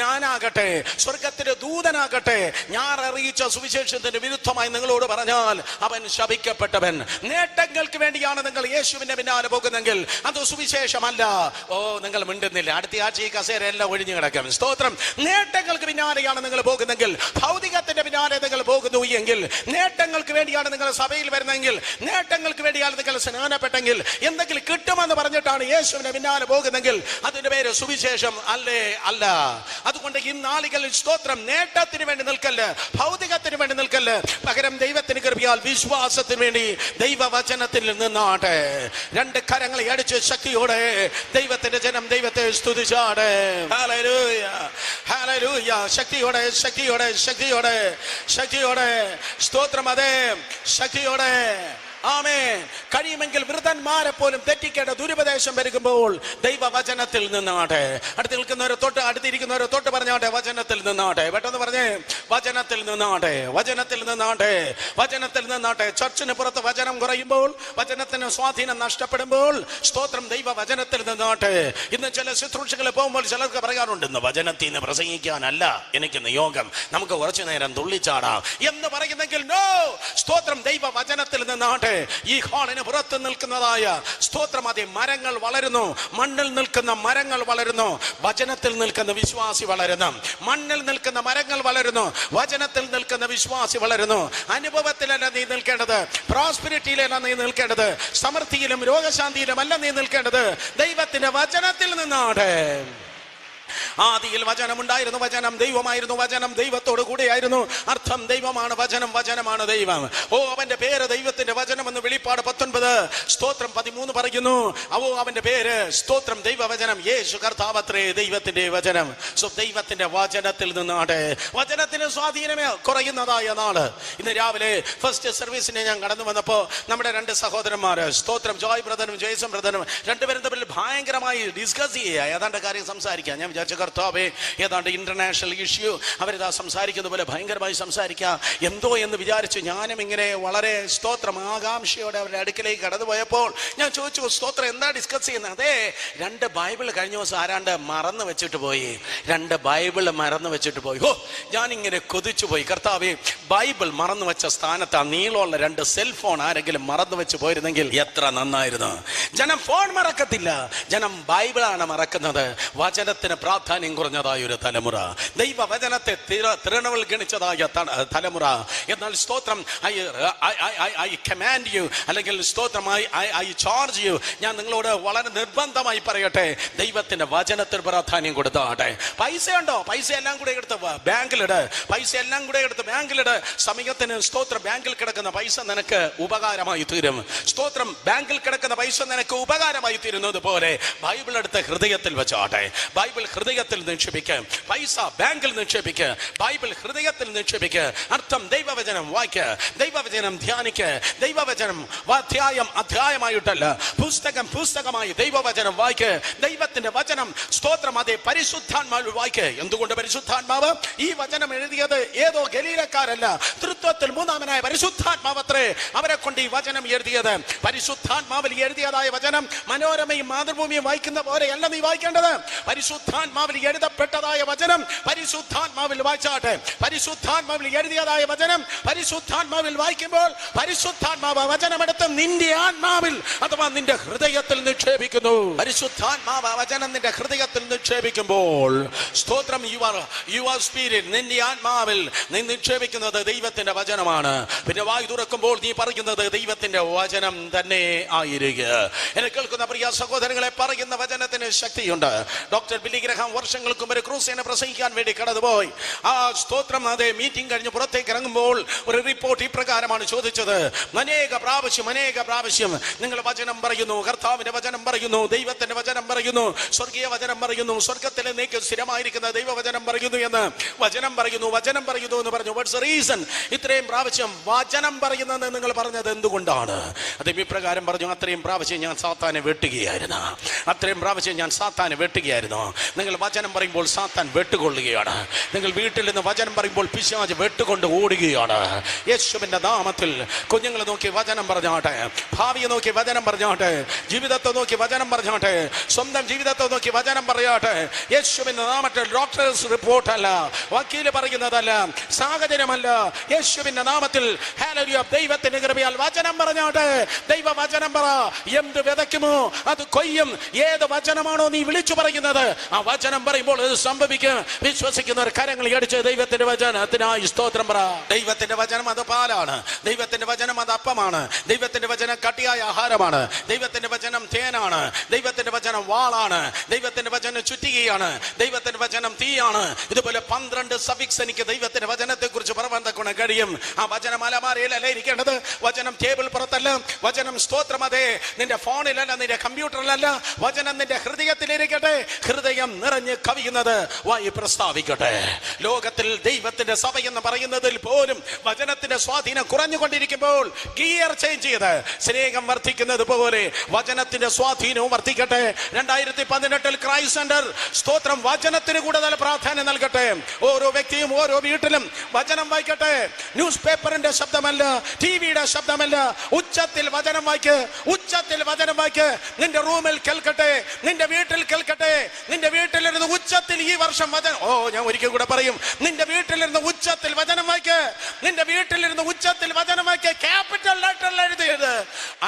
ഞാനാകട്ടെ, സ്വർഗത്തിന്റെ ദൂതനാകട്ടെ, ഞാൻ അറിയിച്ച സുവിശേഷത്തിന് വിരുദ്ധമായി നിങ്ങളോട് പറഞ്ഞാൽ അവൻ ശപിക്കപ്പെട്ടവൻ. നേട്ടങ്ങൾക്ക് വേണ്ടിയാണ് നിങ്ങൾ യേശുവിന്റെ പിന്നാലെ പോകുന്നെങ്കിൽ അത് സുവിശേഷമല്ല. നിങ്ങൾ മിണ്ടുന്നില്ല. അടുത്ത ആഴ്ച ഈ കസേര എല്ലാം ഒഴിഞ്ഞു കിടക്കും. സ്തോത്രം. നേട്ടങ്ങൾക്ക് പിന്നാലെയാണ് നിങ്ങൾ പോകുന്നെങ്കിൽ, ഭൗതികത്തിന്റെ പിന്നാലെ നിങ്ങൾ പോകുന്നു എങ്കിൽ, നേട്ടങ്ങൾക്ക് വേണ്ടിയാണ് നിങ്ങൾ സഭയിൽ വരുന്നെങ്കിൽ, നേട്ടങ്ങൾക്ക് വേണ്ടിയാണ് നിങ്ങൾ സ്നാനപ്പെട്ടെങ്കിൽ, എന്തെങ്കിലും കിട്ടുമെന്ന് പറഞ്ഞിട്ടാണ് യേശുവിന്റെ പിന്നാലെ പോകുന്നെങ്കിൽ അതിന്റെ പേര് സുവിശേഷം അല്ലേ അല്ല. അതുകൊണ്ട് ഈ നാളുകളിൽ സ്തോത്രം നേട്ടത്തിന് വേണ്ടി നിൽക്കല്ല്, ഭൗതികത്തിന് വേണ്ടി നിൽക്കല്ല്. പകരം ദൈവത്തിന് കൃപയാൽ വിശ്വാസത്തിന് വേണ്ടി ദൈവവചനത്തിൽ നിന്നാട്ടെ. 2 കരങ്ങളെ അടിച്ച് ശക്തിയോടെ ദൈവത്തിന്റെ ജനം ദൈവത്തെ സ്തുതിച്ചാട്. Hallelujah, hallelujah. ശക്തിയോടെ, ശക്തിയോടെ, ശക്തിയോടെ, ശക്തിയോടെ. സ്തോത്രം. അതെ, ശക്തിയോടെ. ആമേൻ. കഴിയുമെങ്കിൽ വൃതന്മാരെ പോലും തെറ്റിക്കേണ്ട ദുരുപദേശം വരുമ്പോൾ ദൈവവചനത്തിൽ നിന്നാട്ടെ. അടുത്തിരിക്കുന്നവരെ തൊട്ട് പറഞ്ഞാട്ടെ, വചനത്തിൽ നിന്നാട്ടെ. പെട്ടെന്ന് പറഞ്ഞേ, വചനത്തിൽ നിന്നാട്ടെ, വചനത്തിൽ നിന്നാട്ടെ, വചനത്തിൽ നിന്നാട്ടെ. ചർച്ചിന് പുറത്ത് വചനം കുറയുമ്പോൾ, വചനത്തിന് സ്വാധീനം നഷ്ടപ്പെടുമ്പോൾ സ്തോത്രം ദൈവവചനത്തിൽ നിന്നാട്ടെ. ഇന്ന് ചില ശുശ്രൂഷകൾ പോകുമ്പോൾ ചിലർക്ക് പറയാറുണ്ട്, ഇന്ന് വചനത്തിൽ നിന്ന് പ്രസംഗിക്കാനല്ല എനിക്ക് നിയോഗം, നമുക്ക് കുറച്ചു നേരം തുള്ളിച്ചാടാം എന്ന് പറയുന്നെങ്കിൽ നോ. സ്തോത്രം ദൈവവചനത്തിൽ നിന്നാട്ടെ. ഈ ഹാളിന് പുറത്ത് നിൽക്കുന്നതായ സ്തോത്രം അതെ മരങ്ങൾ വളരുന്നു, മണ്ണിൽ നിൽക്കുന്ന മരങ്ങൾ വളരുന്നു, വചനത്തിൽ നിൽക്കുന്ന വിശ്വാസി വളരുന്നു. മണ്ണിൽ നിൽക്കുന്ന മരങ്ങൾ വളരുന്നു, വചനത്തിൽ നിൽക്കുന്ന വിശ്വാസി വളരുന്നു. അനുഭവത്തിലല്ല നീ നിൽക്കേണ്ടത്, പ്രോസ്പെരിറ്റിയിലല്ല നീ നിൽക്കേണ്ടത്, സമൃദ്ധിയിലും രോഗശാന്തിയിലും അല്ല നീ നിൽക്കേണ്ടത്, ദൈവത്തിന്റെ വചനത്തിൽ നിന്നാണ്. ആദിയിൽ വചനമുണ്ടായിരുന്നു, വചനം ദൈവമായിരുന്നു, വചനം ദൈവത്തോട് കൂടെയായിരുന്നു. അർത്ഥം ദൈവമാണ്, വചനം വചനമാണ് ദൈവം. അവന്റെ പേര് ദൈവത്തിന്റെ വചനം എന്ന് വെളിപ്പാട് 19 സ്തോത്രം 13 പറയുന്നു. അവന്റെ പേര് സ്തോത്രം ദൈവവചനം, യേശു കർത്താവത്രേ ദൈവത്തിന്റെ വചനം. ദൈവത്തിന്റെ വചനത്തിൽ നിന്നാണ്. വചനത്തിന് സ്വാധീനമേ കുറയുന്നതായ നാള്. ഇന്ന് രാവിലെ ഫസ്റ്റ് സർവീസിനെ ഞാൻ കടന്നു വന്നപ്പോ നമ്മുടെ 2 സഹോദരന്മാര് സ്തോത്രം ജോയ് ബ്രദറും ജയ്സൺ ബ്രദറും രണ്ടുപേരും തമ്മിൽ ഭയങ്കരമായി ഡിസ്കസ് ചെയ്യുക, ഏതാണ്ട് കാര്യം സംസാരിക്കാം. ഞാൻ കർത്താവേ, ഏതാണ്ട് ഇന്റർനാഷണൽ ഇഷ്യൂ അവരിതാ സംസാരിക്കുന്ന പോലെ ഭയങ്കരമായി സംസാരിക്കാം എന്തോ എന്ന് വിചാരിച്ചു ഞാനും ഇങ്ങനെ വളരെ സ്തോത്രം ആകാംക്ഷയോടെ അവരുടെ അടുക്കിലേക്ക് കടന്നു പോയപ്പോൾ ഞാൻ ചോദിച്ചു, സ്തോത്രം എന്താ ഡിസ്കസ് ചെയ്യുന്നത്? അതെ, 2 ബൈബിൾ കഴിഞ്ഞ ദിവസം ആരാണ്ട് മറന്നു വെച്ചിട്ട് പോയി, 2 ബൈബിൾ മറന്നു വെച്ചിട്ട് പോയി. ഞാനിങ്ങനെ കൊതിച്ചു പോയി, കർത്താവേ, ബൈബിൾ മറന്നു വെച്ച സ്ഥാനത്ത് നീളമുള്ള 2 സെൽഫോൺ ആരെങ്കിലും മറന്നു വെച്ച് പോയിരുന്നെങ്കിൽ എത്ര നന്നായിരുന്നു. ജനം ഫോൺ മറക്കത്തില്ല, ജനം ബൈബിളാണ് മറക്കുന്നത്. വചനത്തിന് പ്രാർത്ഥന പ്രാധാന്യം കുറഞ്ഞതായ ഒരു തലമുറ, ദൈവവചനത്തെ തൃണവൽഗണിച്ചതായ തലമുറ. എന്നാൽ സ്തോത്രം, ഐ കമാൻഡ് യു, അല്ലെങ്കിൽ സ്തോത്രം ഐ ചാർജ് യു, ഞാൻ നിങ്ങളോട് വളരെ നിർബന്ധമായി പറയട്ടെ, ദൈവത്തിന്റെ വചനത്തിന് പ്രാധാന്യം കൊടുത്താട്ടെ. പൈസ ഉണ്ടോ? പൈസ എല്ലാം കൂടെ എടുത്ത് ബാങ്കിലിട്, പൈസ എല്ലാം കൂടെ എടുത്ത് ബാങ്കിലിട്. സമയത്തിന് സ്തോത്രം ബാങ്കിൽ കിടക്കുന്ന പൈസ നിനക്ക് ഉപകാരമായി തീരും. സ്തോത്രം, ബാങ്കിൽ കിടക്കുന്ന പൈസ നിനക്ക് ഉപകാരമായി തീരുന്നത് പോലെ ബൈബിൾ എടുത്ത് ഹൃദയത്തിൽ വെച്ചാട്ടെ. ബൈബിൾ ഹൃദയത്തിൽ നിക്ഷേപിക്കുക, പൈസ ബാങ്കിൽ നിക്ഷേപിക്കുക, ബൈബിൾ ഹൃദയത്തിൽ നിക്ഷേപിക്കുക. അർത്ഥം ദൈവവചനം വായിക്കുക, ദൈവവചനം ധ്യാനിക്കുക, ദൈവവചനം അധ്യായമായിട്ടല്ല, പുസ്തകമായി ദൈവവചനം വായിക്കുക. ദൈവത്തിന്റെ വചനം സ്തോത്രം അതേ പരിശുദ്ധാത്മാവിൽ വായിക്കുക. എന്തുകൊണ്ട് പരിശുദ്ധാത്മാവ്? ഈ വചനം എഴുതിയത് ഏതോ ഗലീലക്കാരല്ല, തൃത്വത്തിൽ മൂന്നാമനായ പരിശുദ്ധാത്മാവത്രേ അവരെ കൊണ്ട് ഈ വചനം എഴുതിയത്. പരിശുദ്ധാത്മാവിൽ എഴുതിയതായ വചനം മനോരമയും മാതൃഭൂമിയും വായിക്കുന്ന പോലെയല്ല നീ വായിക്കേണ്ടത്. പരിശുദ്ധാത്മാവിൽ എഴുതപ്പെട്ടതായ വചനം പരിശുദ്ധാത്മാവിൽ വായിച്ചാട്ടെ. പരിശുദ്ധാത്മാവിൽ എഴുതിയതായ വചനം പരിശുദ്ധാത്മാവിൽ വായിക്കുമ്പോൾ പരിശുദ്ധാത്മാവ് വചനമെടുത്ത് നിന്റെ ആത്മാവിൽ അഥവാ നിന്റെ ഹൃദയത്തിൽ നിക്ഷേപിക്കുന്നു. പരിശുദ്ധാത്മാവ് വചനം നിന്റെ ഹൃദയത്തിൽ നിക്ഷേപിക്കുമ്പോൾ സ്തോത്രം, യുവർ സ്പിരിറ്റ്, നിന്റെ ആത്മാവിൽ നീ നിക്ഷേപിക്കുന്നത് ദൈവത്തിന്റെ വചനമാണ്. പിന്നെ വായു തുറക്കുമ്പോൾ നീ പറയുന്നത് ദൈവത്തിന്റെ വചനം തന്നെ ആയിരിക്കുക. എന്നെ കേൾക്കുന്ന പ്രിയ സഹോദരങ്ങളെ, പറയുന്ന വചനത്തിന് ശക്തിയുണ്ട്. ഡോക്ടർ ബില്ലി ഗ്രഹാം വർഷങ്ങൾക്ക് മുമ്പ് ക്രൂസിനെ പ്രസംഗിക്കാൻ വേണ്ടി കടന്നുപോയി. ആ സ്തോത്രം അതേ മീറ്റിംഗ് കഴിഞ്ഞ് പുറത്തേക്ക് ഇറങ്ങുമ്പോൾ ഒരു റിപ്പോർട്ട് ഇപ്രകാരമാണ് ചോദിച്ചത്. അനേക പ്രാവശ്യം നിങ്ങൾ വചനം പറയുന്നു, കർത്താവിന്റെ വചനം പറയുന്നു, ദൈവത്തിന്റെ വചനം പറയുന്നു, സ്വർഗീയ വചനം പറയുന്നു, സ്വർഗത്തിലെ നീക്ക് സ്ഥിരമായിരിക്കുന്ന ദൈവവചനം പറയുന്നു എന്ന് വചനം പറയുന്നു എന്ന് പറഞ്ഞു. What's the reason? ഇത്രയും പ്രാവശ്യം വചനം പറയുന്നത് നിങ്ങൾ പറഞ്ഞത് എന്തുകൊണ്ടാണ്? അദ്ദേഹം ഇപ്രകാരം പറഞ്ഞു, അത്രയും പ്രാവശ്യം ഞാൻ സാത്താനെ വെട്ടുകയായിരുന്നു. നിങ്ങൾ വചനം പറയുമ്പോൾ സാത്താൻ വെട്ടുകൊള്ളുകയാണ്. നിങ്ങൾ വീട്ടിൽ നിന്ന് വചനം പറയുമ്പോൾ പിശാച് വെട്ടുകൊണ്ട് ഓടുകയാണ്. യേശുവിന്റെ നാമത്തിൽ കുഞ്ഞുങ്ങളെ നോക്കി വചനം പറഞ്ഞാട്ടെ, ഭാവിയെ നോക്കി വചനം പറഞ്ഞാട്ടെ, ജീവിതത്തെ നോക്കി വചനം പറഞ്ഞാട്ടെ, സ്വന്തം ജീവിതത്തെ നോക്കി വചനം പറയാട്ടെ. യേശുവിന്റെ നാമത്തിൽ ഡോക്ടേഴ്സ് റിപ്പോർട്ടല്ല, വക്കീല് പറയുന്നതല്ല, സാഹചര്യമല്ല. യേശുവിന്റെ നാമത്തിൽ ഹല്ലേലൂയ, ദൈവത്തിന്റെ കൃപയാൽ വചനം പറഞ്ഞാട്ടെ. ദൈവവചനം പറ. എന്ത് വിതയ്ക്കുമോ അത് കൊയ്യും. ഏത് വചനമാണോ നീ വിളിച്ചു പറയുന്നത് ആ വചനം പറയുമ്പോൾ അത് സംഭവിക്കും. വിശ്വസിക്കുന്നവർ കരങ്ങൾ അടിച്ച് ദൈവത്തിന്റെ വചനത്തിനായി സ്തോത്രം പറ. ദൈവത്തിന്റെ വചനം അത് പാലാണ്, ദൈവത്തിന്റെ വചനം അത് അപ്പമാണ്, ദൈവത്തിന്റെ വചനം കട്ടിയായ ആഹാരമാണ്, ദൈവത്തിന്റെ വചനം തേനാണ്, ദൈവത്തിന്റെ വചനം വാളാണ്, ദൈവത്തിന്റെ വചനം ചുറ്റികയാണ്, ദൈവത്തിന്റെ വചനം തീയാണ്. ഇതുപോലെ 12 സഫിക്സ് എനിക്ക് ദൈവത്തിന്റെ വചനത്തെ കുറിച്ച് പറയാൻ തക്കൊണ്ട് കഴിയും. ആ വചനം അലമാരയിലല്ല ഇരിക്കേണ്ടത്, വചനം ടേബിൾ പുറത്തല്ല, വചനം സ്തോത്രം അതേ നിന്റെ ഫോണിലല്ല, നിന്റെ കമ്പ്യൂട്ടറിലല്ല, വചനം നിന്റെ ഹൃദയത്തിലിരിക്കട്ടെ. ഹൃദയം നിറഞ്ഞ് കവിയുന്നത് വായി പ്രസ്താവിക്കട്ടെ. ലോകത്തിൽ ദൈവത്തിന്റെ സഭ എന്ന് പറയുന്നതിൽ പോലും വചനത്തിന്റെ സ്വാധീനം കുറഞ്ഞുകൊണ്ടിരിക്കുമ്പോൾ ഗിയർ ചേഞ്ച് ചെയ്ത് സ്നേഹം വർദ്ധിക്കുന്നത് പോലെ വചനത്തിന്റെ സ്വാധീനവും വർദ്ധിക്കട്ടെ. 2018 ക്രൈസ്റ്റ് സെന്റർ സ്തോത്രം വചനത്തിന് കൂടുതൽ പ്രാധാന്യം നൽകട്ടെ. ഓരോ വ്യക്തിയും ഓരോ വീട്ടിലും വചനം വായിക്കട്ടെ. ന്യൂസ് പേപ്പറിന്റെ ശബ്ദമല്ല, ടിവിയുടെ ശബ്ദമല്ല, ഉച്ചത്തിൽ വചനം വായിക്ക്, ഉച്ചത്തിൽ വചനം വായിക്ക്. നിന്റെ റൂമിൽ കേൾക്കട്ടെ, നിന്റെ വീട്ടിൽ കേൾക്കട്ടെ. നിന്റെ വീട്ടിലിരുന്ന് ഉച്ചത്തിൽ ഈ വർഷം വചനം, ഞാൻ ഒരിക്കൽ കൂടെ പറയും, നിന്റെ വീട്ടിലിരുന്ന് ഉച്ചത്തിൽ വചനം വായിക്ക്, നിന്റെ വീട്ടിലിരുന്ന് ഉച്ചത്തിൽ വചനം വായിക്ക്. ക്യാപിറ്റൽ ലെറ്ററിൽ എഴുതിയത്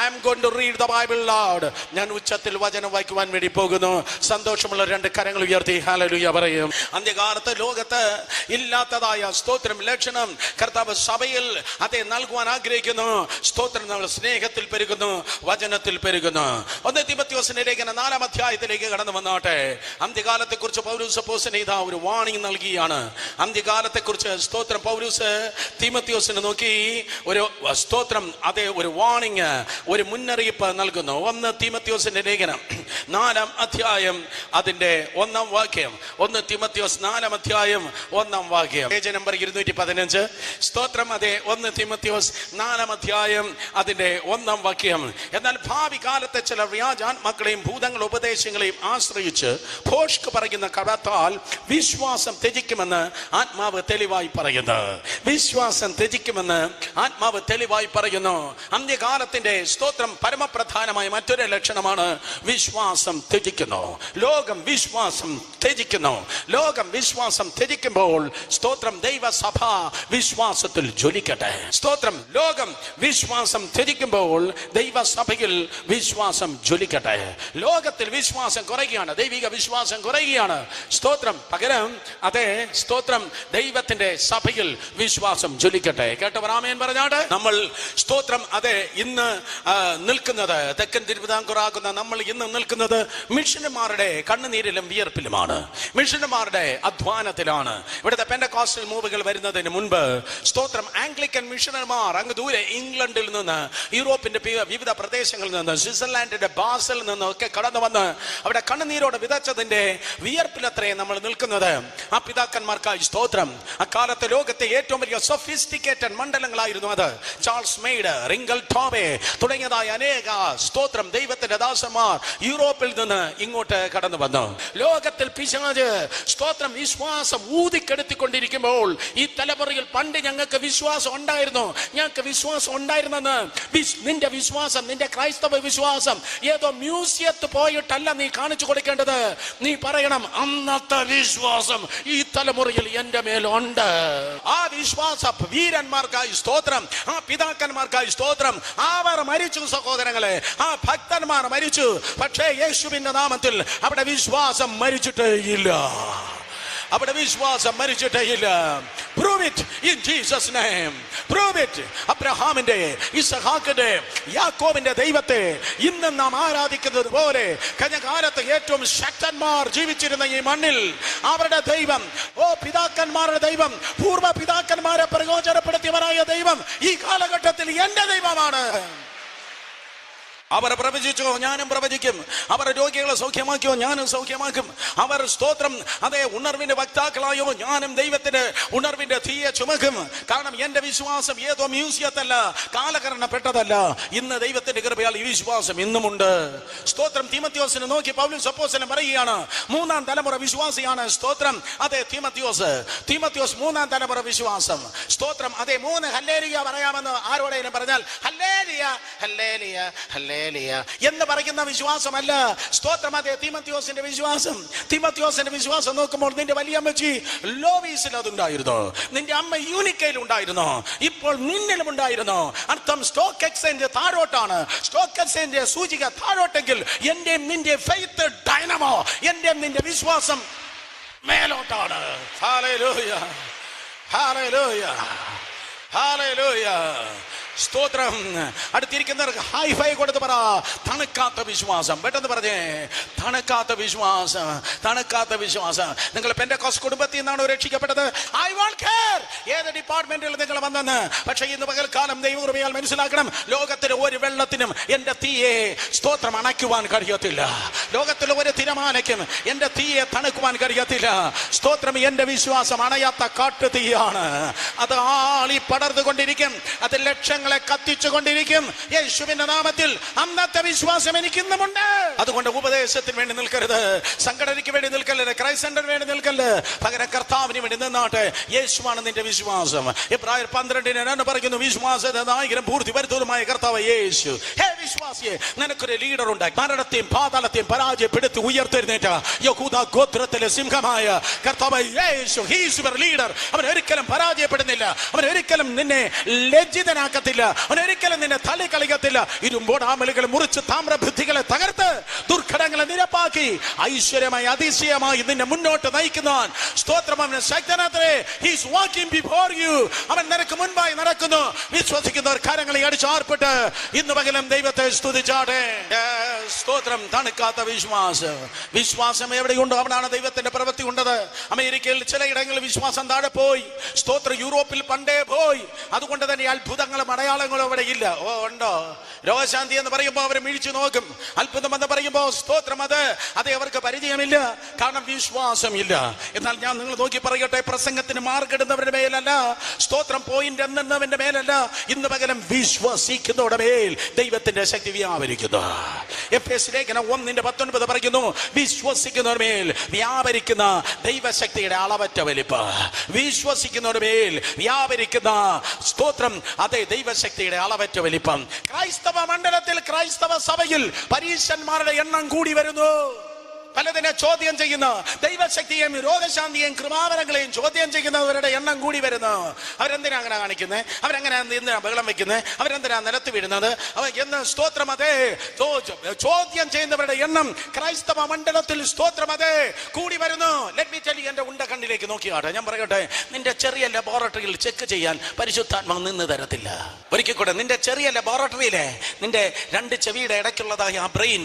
I am going to read the Bible loud. ഞാൻ ഉച്ചത്തിൽ വചനം വായിക്കുവാൻ വേണ്ടി പോകുന്നു. സന്തോഷമുള്ള 2 കരങ്ങൾ ഉയർത്തി ഹല്ലേലൂയ പറയും. അന്ത്യകാലത്ത് ലോകത്ത് ഇല്ലാത്തതായ സ്തോത്രം ലക്ഷണം കർത്താവ് സഭയിൽ അതേ നൽകുവാൻ ആഗ്രഹിക്കുന്നു. സ്തോത്രം നമ്മൾ സ്നേഹത്തിൽ പെരുകുന്നു, വചനത്തിൽ പെരുകുന്നു. 1 തീമോഥെയോസിന്റെ ലേഖനം 4-ാം അധ്യായത്തിലേക്ക് കടന്നു വന്നാട്ടെ. അന്ത്യകാലത്തെ കുറിച്ച് പൗലോസ് അപ്പോസ്തലൻ ഇതാ ഒരു വാണിംഗ് നൽകിയാണ്. അന്ത്യകാലത്തെ കുറിച്ച് സ്തോത്രം പൗലോസ് തീമോഥെയോസിനെ നോക്കി ഒരു സ്തോത്രം അതേ ഒരു വാണിംഗ്, ഒരു മുന്നറിയിപ്പ് നൽകുന്നു. 1 തീമോഥെയോസിന്റെ ലേഖനം 4-ാം അധ്യായം അതിന്റെ 1-ാം വാക്യം. 1 തീമോഥെയോസ് 4-ാം അധ്യായം 1-ാം വാക്യം, പേജ് നമ്പർ 215. സ്തോത്രം അതേ 1 തീമോഥെയോസ് 4-ാം അധ്യായം അതിന്റെ 1-ാം വാക്യം. എന്നാൽ ഭാവി കാലത്തെ ചില വ്യാജാത്മാക്കളെയും ഭൂതങ്ങളുടെ ഉപദേശങ്ങളെയും ആശ്രയിച്ച് ഭോഷ്ക് പറയുന്ന കടത്താൽ വിശ്വാസം ത്യജിക്കുമെന്ന് ആത്മാവ് തെളിവായി പറയുന്നു. വിശ്വാസം ത്യജിക്കുമെന്ന് ആത്മാവ് തെളിവായി പറയുന്നു. അന്ത്യകാലത്തിന്റെ സ്തോത്രം പരമപ്രധാനമായ മറ്റൊരു ലക്ഷണമാണ് വിശ്വാസം ത്യജിക്കുന്നു. ലോകം വിശ്വാസം ത്യജിക്കുന്നു. ലോകം വിശ്വാസം ത്യജിക്കുമ്പോൾ സ്തോത്രം ദൈവസഭ വിശ്വാസത്തിൽ ജ്വലിക്കട്ടെ. സ്തോത്രം ലോകം വിശ്വാസം ത്യജിക്കുമ്പോൾ ദൈവസഭയിൽ വിശ്വാസം ജ്വലിക്കട്ടെ. ലോകത്തിൽ വിശ്വാസം കുറയുകയാണ്, ദൈവിക വിശ്വാസം കുറയുകയാണ്. സ്തോത്രം പകരം അതെ സ്തോത്രം ദൈവത്തിന്റെ സഭയിൽ വിശ്വാസം ജ്വലിക്കട്ടെ. കേട്ടവർ ആമേൻ പറഞ്ഞാട്. നമ്മൾ സ്തോത്രം അതെ ഇന്ന് നിൽക്കുന്നത് തെക്കൻ തിരുവിതാംകൂറാകുന്ന നമ്മൾ ഇന്ന് നിൽക്കുന്നത് മിഷനന്മാരുടെ കണ്ണുനീരിലും വിയർപ്പിലുമാണ്, മിഷനന്മാരുടെ അധ്വാനത്തിലാണ്. ഇവിടുത്തെ പെന്തക്കോസ്റ്റൽ മൂവുകൾ വരുന്നതിന് മുൻപ് സ്തോത്രം ആംഗ്ലിക്കൻ മിഷനന്മാർ അങ്ങ് ദൂരെ ഇംഗ്ലണ്ടിൽ നിന്ന്, യൂറോപ്പിന്റെ വിവിധ പ്രദേശങ്ങളിൽ നിന്ന്, സ്വിറ്റ്സർലാൻഡിന്റെ ബാസിൽ നിന്ന് ഒക്കെ കടന്നു വന്ന് അവിടെ കണ്ണുനീരോട് വിതച്ചതിന്റെ വിയർപ്പിലത്രയും നമ്മൾ നിൽക്കുന്നത്. ആ പിതാക്കന്മാർക്കായി സ്തോത്രം. അക്കാലത്തെ ലോകത്തെ ഏറ്റവും വലിയ സൊഫിസ്റ്റിക്കേറ്റഡ് മണ്ഡലങ്ങളായിരുന്നു അത്. ചാൾസ് മെയ്ഡ്, റിംഗൽ ടോബെ തുടങ്ങിയതായ അനേക സ്തോത്രം ദൈവത്തിന്റെ ദാസന്മാർ യൂറോപ്പിൽ നിന്ന് ഇങ്ങോട്ട് കടന്നു വന്നു. ലോകത്തിൽ പിശാച് സ്തോത്രം വിശ്വാസം ഊതിക്കെടുത്തിക്കൊണ്ടിരിക്കുമ്പോൾ ഈ തലമുറയിൽ പണ്ട് ഞങ്ങൾക്ക് വിശ്വാസം ഉണ്ടായിരുന്നു, ഞങ്ങൾക്ക് വിശ്വാസം ഉണ്ടായിരുന്നെന്ന് നിന്റെ വിശ്വാസം, നിന്റെ ക്രൈസ്തവ വിശ്വാസം ഏതോ മ്യൂസിയത്ത് പോയിട്ടല്ല നീ കാണിച്ചു കൊടുക്കേണ്ടത്. നീ പറയണം, അന്നത്തെ വിശ്വാസം ഈ തലമുറയിൽ എന്റെ മേലുണ്ട്. ആ വിശ്വാസ വീരന്മാർക്കായി സ്തോത്രം, ആ പിതാക്കന്മാർക്കായി സ്തോത്രം. അവർ മരിച്ചു സഹോദരങ്ങളെ, ആ ഭക്തന്മാർ മരിച്ചു. പക്ഷേ യേശുവിന്റെ നാമത്തിൽ അവിടെ വിശ്വാസം മരിച്ചിട്ടേ ഇല്ല, അവിടെ വിശ്വാസം മരിച്ചിട്ടേ ഇല്ല. Prove it in Jesus name. Prove it. അബ്രഹാമിന്റെ, ഇസ്ഹാക്കിന്റെ, യാക്കോബിന്റെ ദൈവത്തെ ഇന്ന് നാം ആരാധിക്കുന്നത് പോലെ കഴിഞ്ഞ കാലത്ത് ഏറ്റവും ശക്തന്മാർ ജീവിച്ചിരുന്ന ഈ മണ്ണിൽ അവരുടെ ദൈവം, ഓ പിതാക്കന്മാരുടെ ദൈവം, പൂർവ്വ പിതാക്കന്മാരെ പ്രയോജനപ്പെടുത്തിയവരായ ദൈവം ഈ കാലഘട്ടത്തിൽ എന്റെ ദൈവമാണ്. അവർ പ്രവചിച്ചോ, ഞാനും പ്രവചിക്കും. അവർ രോഗികളെ സൗഖ്യമാക്കിയോ, ഞാനും സൗഖ്യമാക്കും. അവർ സ്തോത്രം അതെ ഉണർവിന്റെ വക്താക്കളായോ, ഞാനും ദൈവത്തിന്റെ ഉണർവിന്റെ തീയെ ചുമക്കും. കാരണം എന്റെ വിശ്വാസം ഏതോ മ്യൂസിയത്തല്ല, കാലകരണപ്പെട്ടതല്ല. ഇന്ന് ദൈവത്തിന്റെ കൃപയാൽ ഈ വിശ്വാസം ഇന്നുമുണ്ട്. സ്തോത്രം. തീമോഥെയോസിനെ നോക്കി പൗലോസ് അപ്പോസ്തലൻ പറയുകയാണ്, മൂന്നാം തലമുറ വിശ്വാസിയാണ്. സ്തോത്രം അതെ തീമോഥെയോസ് മൂന്നാം തലമുറ വിശ്വാസം. സ്തോത്രം അതെ 3 ഹല്ലേലൂയ പറയാമെന്ന് ആരോടെങ്കിലും പറഞ്ഞാൽ ഹല്ലേലൂയ ഹല്ലേലൂയ ഹല്ലേലൂയ എന്ന് പറയുന്ന വിശ്വാസമല്ല. സ്തോത്രം അതെ തീമോഥെയോസിന്റെ വിശ്വാസം. തീമോഥെയോസിന്റെ വിശ്വാസം നോക്കുമ്പോൾ നിന്റെ വലിയ അമ്മച്ചി ലോവീസിൽ അതുണ്ടായിരുന്നു, നിന്റെ അമ്മ യൂനിക്കയിൽ ഉണ്ടായിരുന്നു, ഇപ്പോൾ നിന്നിലും ഉണ്ടായിരുന്നു. അർത്ഥം സ്റ്റോക്ക് എക്സ്ചേഞ്ച് താഴോട്ടാണ്. സ്റ്റോക്ക് എക്സ്ചേഞ്ച് സൂചിക താഴോട്ടെങ്കിൽ എന്റെ നിന്റെ ഫെയ്ത്ത് ഡൈനമോ, എന്റെ നിന്റെ വിശ്വാസം മേലോട്ടാണ്. Hallelujah hallelujah hallelujah. സ്തോത്രം. അടുത്തിരിക്കുന്നവർക്ക് ഹൈഫൈ കൊടുത്ത് പറ, തണുക്കാത്ത വിശ്വാസം. പെട്ടെന്ന് പറഞ്ഞേ, തണുക്കാത്ത വിശ്വാസം, തണുക്കാത്ത വിശ്വാസം. നിങ്ങൾ പെന്തക്കോസ്റ്റ് കുടുംബത്തിൽ നിന്നാണ് രക്ഷിക്കപ്പെട്ടത്. ഐ വോണ്ട് കെയർ ഏത് ഡിപ്പാർട്ട്മെന്റിൽ നിങ്ങൾ വന്നെന്ന്. പക്ഷേ ഇന്ന് പകൽക്കാലം ദൈവകൃപയാൽ മനസ്സിലാക്കണം, ലോകത്തിലെ ഒരു വെള്ളത്തിനും എന്റെ തീയെ സ്തോത്രം അണയ്ക്കുവാൻ കഴിയത്തില്ല. ലോകത്തിലെ ഒരു തിരമാലയ്ക്കും എന്റെ തീയെ തണുക്കുവാൻ കഴിയത്തില്ല. സ്തോത്രം. എന്റെ വിശ്വാസം അണയാത്ത കാട്ടു തീയാണ്. അത് ആളി പടർന്നുകൊണ്ടിരിക്കും, അത് ലക്ഷങ്ങളെ കത്തിച്ചുകൊണ്ടിരിക്കും. യേശുവിന്റെ നാമത്തിൽ അന്നത്തെ വിശ്വാസം എനിക്കിന്നുമുണ്ട്. അതുകൊണ്ട് ഉപദേശത്തിന് വേണ്ടി നിൽക്കരുത്, സംഘടനയ്ക്ക് വേണ്ടി നിൽക്കരുത്, ക്രൈസ്റ്റ് സെന്ററിന് വേണ്ടി നിൽക്കരുത്. പകരം കർത്താവിന് വേണ്ടി നിന്നാട്ടെ. യേശുവാണ് നിന്റെ വിശ്വാസം. എബ്രായർ 12:2 പറയുന്നു, വിശ്വാസത്തെ നായകനും പൂർത്തി വരുത്തതുമായ കർത്താവ് യേശു. ഹേ വിശ്വാസിയെ, നിനക്കൊരു ലീഡർ ഉണ്ടായി. മരണത്തെയും പാതാളത്തെയും പരാജയപ്പെടുത്തി ഉയർത്തെഴുന്നേറ്റ യഹൂദ ഗോത്രത്തിലെ സിംഹമായ കർത്താവ് യേശു, ഹി ഈസ് യുവർ ലീഡർ. അവൻ ഒരിക്കലും പരാജയപ്പെടുന്നില്ല, അവൻ ഒരിക്കലും നിന്നെ ലജ്ജിതനാക്കത്തില്ല, അവൻ ഒരിക്കലും നിന്നെ തള്ളിക്കളിക്കത്തില്ല. ഇരുമ്പോടാമലുകൾ മുറിച്ച് താമ്രഭിത്തികളെ തകർത്ത് ദുർഘടങ്ങളെ നിരപ്പാക്കി ഐശ്വര്യമായി അതിശയമായി നിന്നെ മുന്നോട്ട് നയിക്കുന്നവൻ. സ്തോത്രം. അവൻ ശക്തനാത്രേ. He is walking before you. അവൻ നിനക്ക് മുൻപായി നടക്കുന്നു. വിശ്വസിക്കുന്നവർ കരങ്ങളെ അടിച്ചാർപ്പിട്ട് ഇന്ന് പകലും ദൈവത്തെ സ്തുതിച്ചാട്ടെ. സ്തോത്രം. തണുക്കാത്ത വിശ്വാസം. വിശ്വാസം എവിടെയുണ്ടോ അവിടാണ് ദൈവത്തിന്റെ പ്രവൃത്തി ഉണ്ടത്. അമേരിക്കയിൽ ചിലയിടങ്ങളിൽ വിശ്വാസം താഴെ പോയി. സ്തോത്രം. യൂറോപ്പിൽ പണ്ടേ പോയി. അതുകൊണ്ട് തന്നെ അത്ഭുതങ്ങളും അടയാളങ്ങളും അവിടെ ഇല്ല. ഓ ഉണ്ടോ? രോഗശാന്തി എന്ന് പറയുമ്പോൾ അവർ മിഴിച്ചു നോക്കും. അത്ഭുതം എന്ന് പറയുമ്പോൾ സ്തോത്രം അത് അവർക്ക് പരിചയമില്ല, കാരണം വിശ്വാസം ഇല്ല. എന്നാൽ ഞാൻ നിങ്ങൾ നോക്കി പറയട്ടെ, പ്രസംഗത്തിന് മാർക്കിടുന്നവരുടെ മേലല്ല, സ്തോത്രം പോയിന്റ് എന്നവന്റെ മേലല്ല, ഇന്ന് പകരം വിശ്വസിക്കുന്നവരുടെ മേൽ ദൈവത്തിന്റെ ശക്തി വ്യാപരിക്കുന്നു. എഫേസ്യ ലേഖനം 1:19 പറയുന്നു, വിശ്വസിക്കുന്നവരുടെ മേൽ വ്യാപരിക്കുന്ന ദൈവശക്തിയുടെ അളവറ്റ വലിപ്പ്. വിശ്വസിക്കുന്നവരുടെ മേൽ വ്യാപരിക്കുന്ന സ്തോത്രം അതെ ദൈവ ദൈവശക്തിയുടെ അളവറ്റ വലിപ്പം. ക്രൈസ്തവ മണ്ഡലത്തിൽ, ക്രൈസ്തവ സഭയിൽ പരീശന്മാരുടെ എണ്ണം കൂടി വരുന്നു. പലതിനെ ചോദ്യം ചെയ്യുന്ന, ദൈവശക്തിയെയും രോഗശാന്തിയെയും കൃപാവരങ്ങളെയും ചോദ്യം ചെയ്യുന്നവരുടെ എണ്ണം കൂടി വരുന്നു. അവരെന്തിനാ അങ്ങനെ കാണിക്കുന്നത്? അവരെങ്ങനെ എന്തിനാ ബഹളം വെക്കുന്നത്? അവരെന്തിനാ നിലത്ത് വീഴുന്നത്? എന്ന് സ്തോത്രം അതേ ചോദ്യം ചെയ്യുന്നവരുടെ എണ്ണം ക്രൈസ്തവ മണ്ഡലത്തിൽ സ്തോത്രം അതേ കൂടി വരുന്നു. ലെറ്റ് മീ ടെൽ യു, എന്റെ ഉണ്ട കണ്ണിലേക്ക് നോക്കിയാട്ടെ, ഞാൻ പറയട്ടെ, നിന്റെ ചെറിയ ലബോറട്ടറിയിൽ ചെക്ക് ചെയ്യാൻ പരിശുദ്ധാത്മാവ് നിന്ന് തരത്തില്ല. ഒരിക്കൽ കൂടെ, നിന്റെ ചെറിയ ലബോറട്ടറിയിലെ നിന്റെ രണ്ട് ചെവിയുടെ ഇടയ്ക്കുള്ളതായ ആ ബ്രെയിൻ,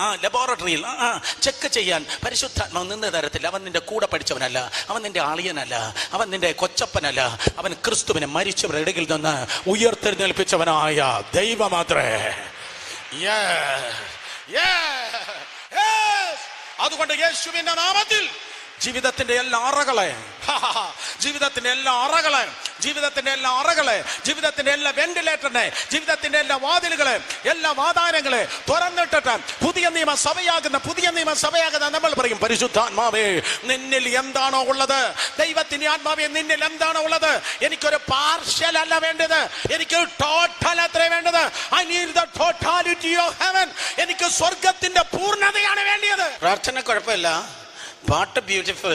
ആ ലബോറട്ടറിയിൽ ചെക്ക് ചെയ്യാൻ പരിശുദ്ധാത്മാവ് നിന്ന് തരത്തില്ല. അവൻ നിന്റെ കൂടെ പഠിച്ചവനല്ല, അവൻ നിന്റെ ആളിയനല്ല, അവൻ നിന്റെ കൊച്ചപ്പനല്ല, അവൻ ക്രിസ്തുവിനെ മരിച്ചവരുടെ ഇടയിൽ നിന്ന് ഉയർത്തെഴുന്നേൽപ്പിച്ചവനായ ദൈവമാത്രേ. അതുകൊണ്ട് യേശുവിന്റെ നാമത്തിൽ ജീവിതത്തിന്റെ എല്ലാ അറകളെ, ജീവിതത്തിന്റെ എല്ലാ അറകളെ, ജീവിതത്തിന്റെ എല്ലാ അറകളെ, ജീവിതത്തിന്റെ എല്ലാ വെന്റിലേറ്ററിനെ, ജീവിതത്തിന്റെ എല്ലാ വാതിലുകളെ, എല്ലാ വാതാരങ്ങളെ തുറന്നിട്ടിട്ട് പുതിയ നിയമസഭയാകുന്ന നമ്മൾ പറയും, പരിശുദ്ധാത്മാവേ നിന്നിൽ എന്താണോ ഉള്ളത്, ദൈവത്തിന്റെ ആത്മാവേ നിന്നിൽ എന്താണോ ഉള്ളത്, എനിക്കൊരു പാർഷ്യൽ അല്ല വേണ്ടത്, എനിക്ക് ടോട്ടൽ അത്ര വേണ്ടത്. I need the totality of heaven. എനിക്ക് സ്വർഗത്തിന്റെ പൂർണ്ണതയാണ് വേണ്ടിയത്. പ്രാർത്ഥന കുഴപ്പമില്ല, പാട്ട് ബ്യൂട്ടിഫുൾ,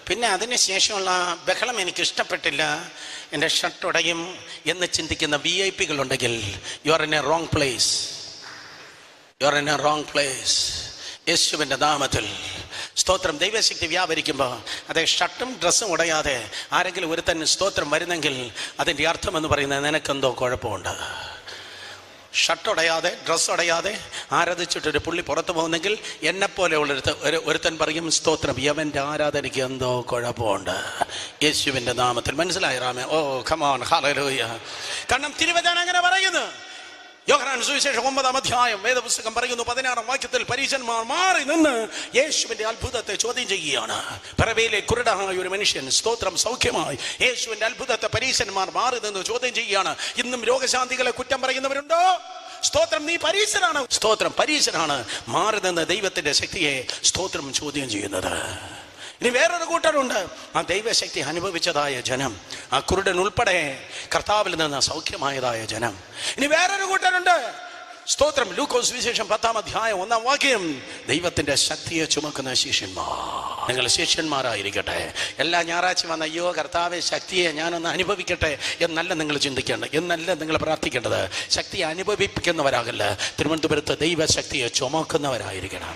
പിന്നെ അതിനുശേഷമുള്ള ബഹളം എനിക്ക് ഇഷ്ടപ്പെട്ടില്ല, എൻ്റെ ഷർട്ട് ഉടയും എന്ന് ചിന്തിക്കുന്ന VIP ഉണ്ടെങ്കിൽ you are in A wrong place. You are in A wrong place. യേശുവിൻ്റെ നാമത്തിൽ സ്തോത്രം. ദൈവശക്തി വ്യാപരിക്കുമ്പോൾ അതേ ഷർട്ടും ഡ്രസ്സും ഉടയാതെ ആരെങ്കിലും ഒരുത്തൻ സ്തോത്രം വരുന്നെങ്കിൽ അതിൻ്റെ അർത്ഥം എന്ന് പറയുന്നത് നിനക്കെന്തോ കുഴപ്പമുണ്ട്. ഷർട്ട് ഉടയാതെ, ഡ്രസ്സ് ഉടയാതെ ആരാധിച്ചിട്ടൊരു പുള്ളി പുറത്തു പോകുന്നെങ്കിൽ എന്നെപ്പോലെയുള്ള ഒരുത്തൻ പറയും, സ്തോത്രം, യവൻ്റെ ആരാധനയ്ക്ക് എന്തോ കുഴപ്പമുണ്ട്. യേശുവിൻ്റെ നാമത്തിൽ. മനസ്സിലായി റാമേ? ഓ കം ഓൺ, ഹല്ലേലൂയ. കാരണം തിരുവചനം അങ്ങനെ പറയുന്നു. യോഹന്നാൻ സുവിശേഷം 9-ാം അധ്യായം വേദപുസ്തകം പറയുന്നു 16-ാം വാക്യത്തിൽ, പരീശന്മാർ മാറി നിന്ന് യേശുവിന്റെ അത്ഭുതത്തെ ചോദ്യം ചെയ്യുകയാണ്. പറവയിലെ കുരുടനായ ഒരു മനുഷ്യൻ സ്തോത്രം സൗഖ്യമായി. യേശുവിന്റെ അത്ഭുതത്തെ പരീശന്മാർ മാറി നിന്ന് ചോദ്യം ചെയ്യുകയാണ്. ഇന്നും രോഗശാന്തികളെ കുറ്റം പറയുന്നവരുണ്ടോ? സ്തോത്രം, നീ പരീശനാണ്. സ്തോത്രം, പരീശനാണ് മാറി നിന്ന് ദൈവത്തിന്റെ ശക്തിയെ സ്തോത്രം ചോദ്യം ചെയ്യുന്നത്. ഇനി വേറൊരു കൂട്ടരുണ്ട്, ആ ദൈവശക്തി അനുഭവിച്ചതായ ജനം, ആ കുരുടൻ ഉൾപ്പെടെ കർത്താവിൽ നിന്ന് സൗഖ്യമായതായ ജനം. ഇനി വേറൊരു കൂട്ടരുണ്ട്, സ്തോത്രം, ലൂക്കോസ് വിശേഷം 10-ാം അധ്യായം 1-ാം വാക്യം, ദൈവത്തിന്റെ ശക്തിയെ ചുമക്കുന്ന ശിഷ്യന്മാർ. നിങ്ങൾ ശിഷ്യന്മാരായിരിക്കട്ടെ. എല്ലാ ഞായറാഴ്ച വന്ന, അയ്യോ കർത്താവെ ശക്തിയെ ഞാനൊന്ന് അനുഭവിക്കട്ടെ എന്നല്ല നിങ്ങൾ ചിന്തിക്കേണ്ടത്, എന്നല്ല നിങ്ങൾ പ്രാർത്ഥിക്കേണ്ടത്. ശക്തിയെ അനുഭവിപ്പിക്കുന്നവരാകല്ല, തിരുവനന്തപുരത്ത് ദൈവശക്തിയെ ചുമക്കുന്നവരായിരിക്കണം.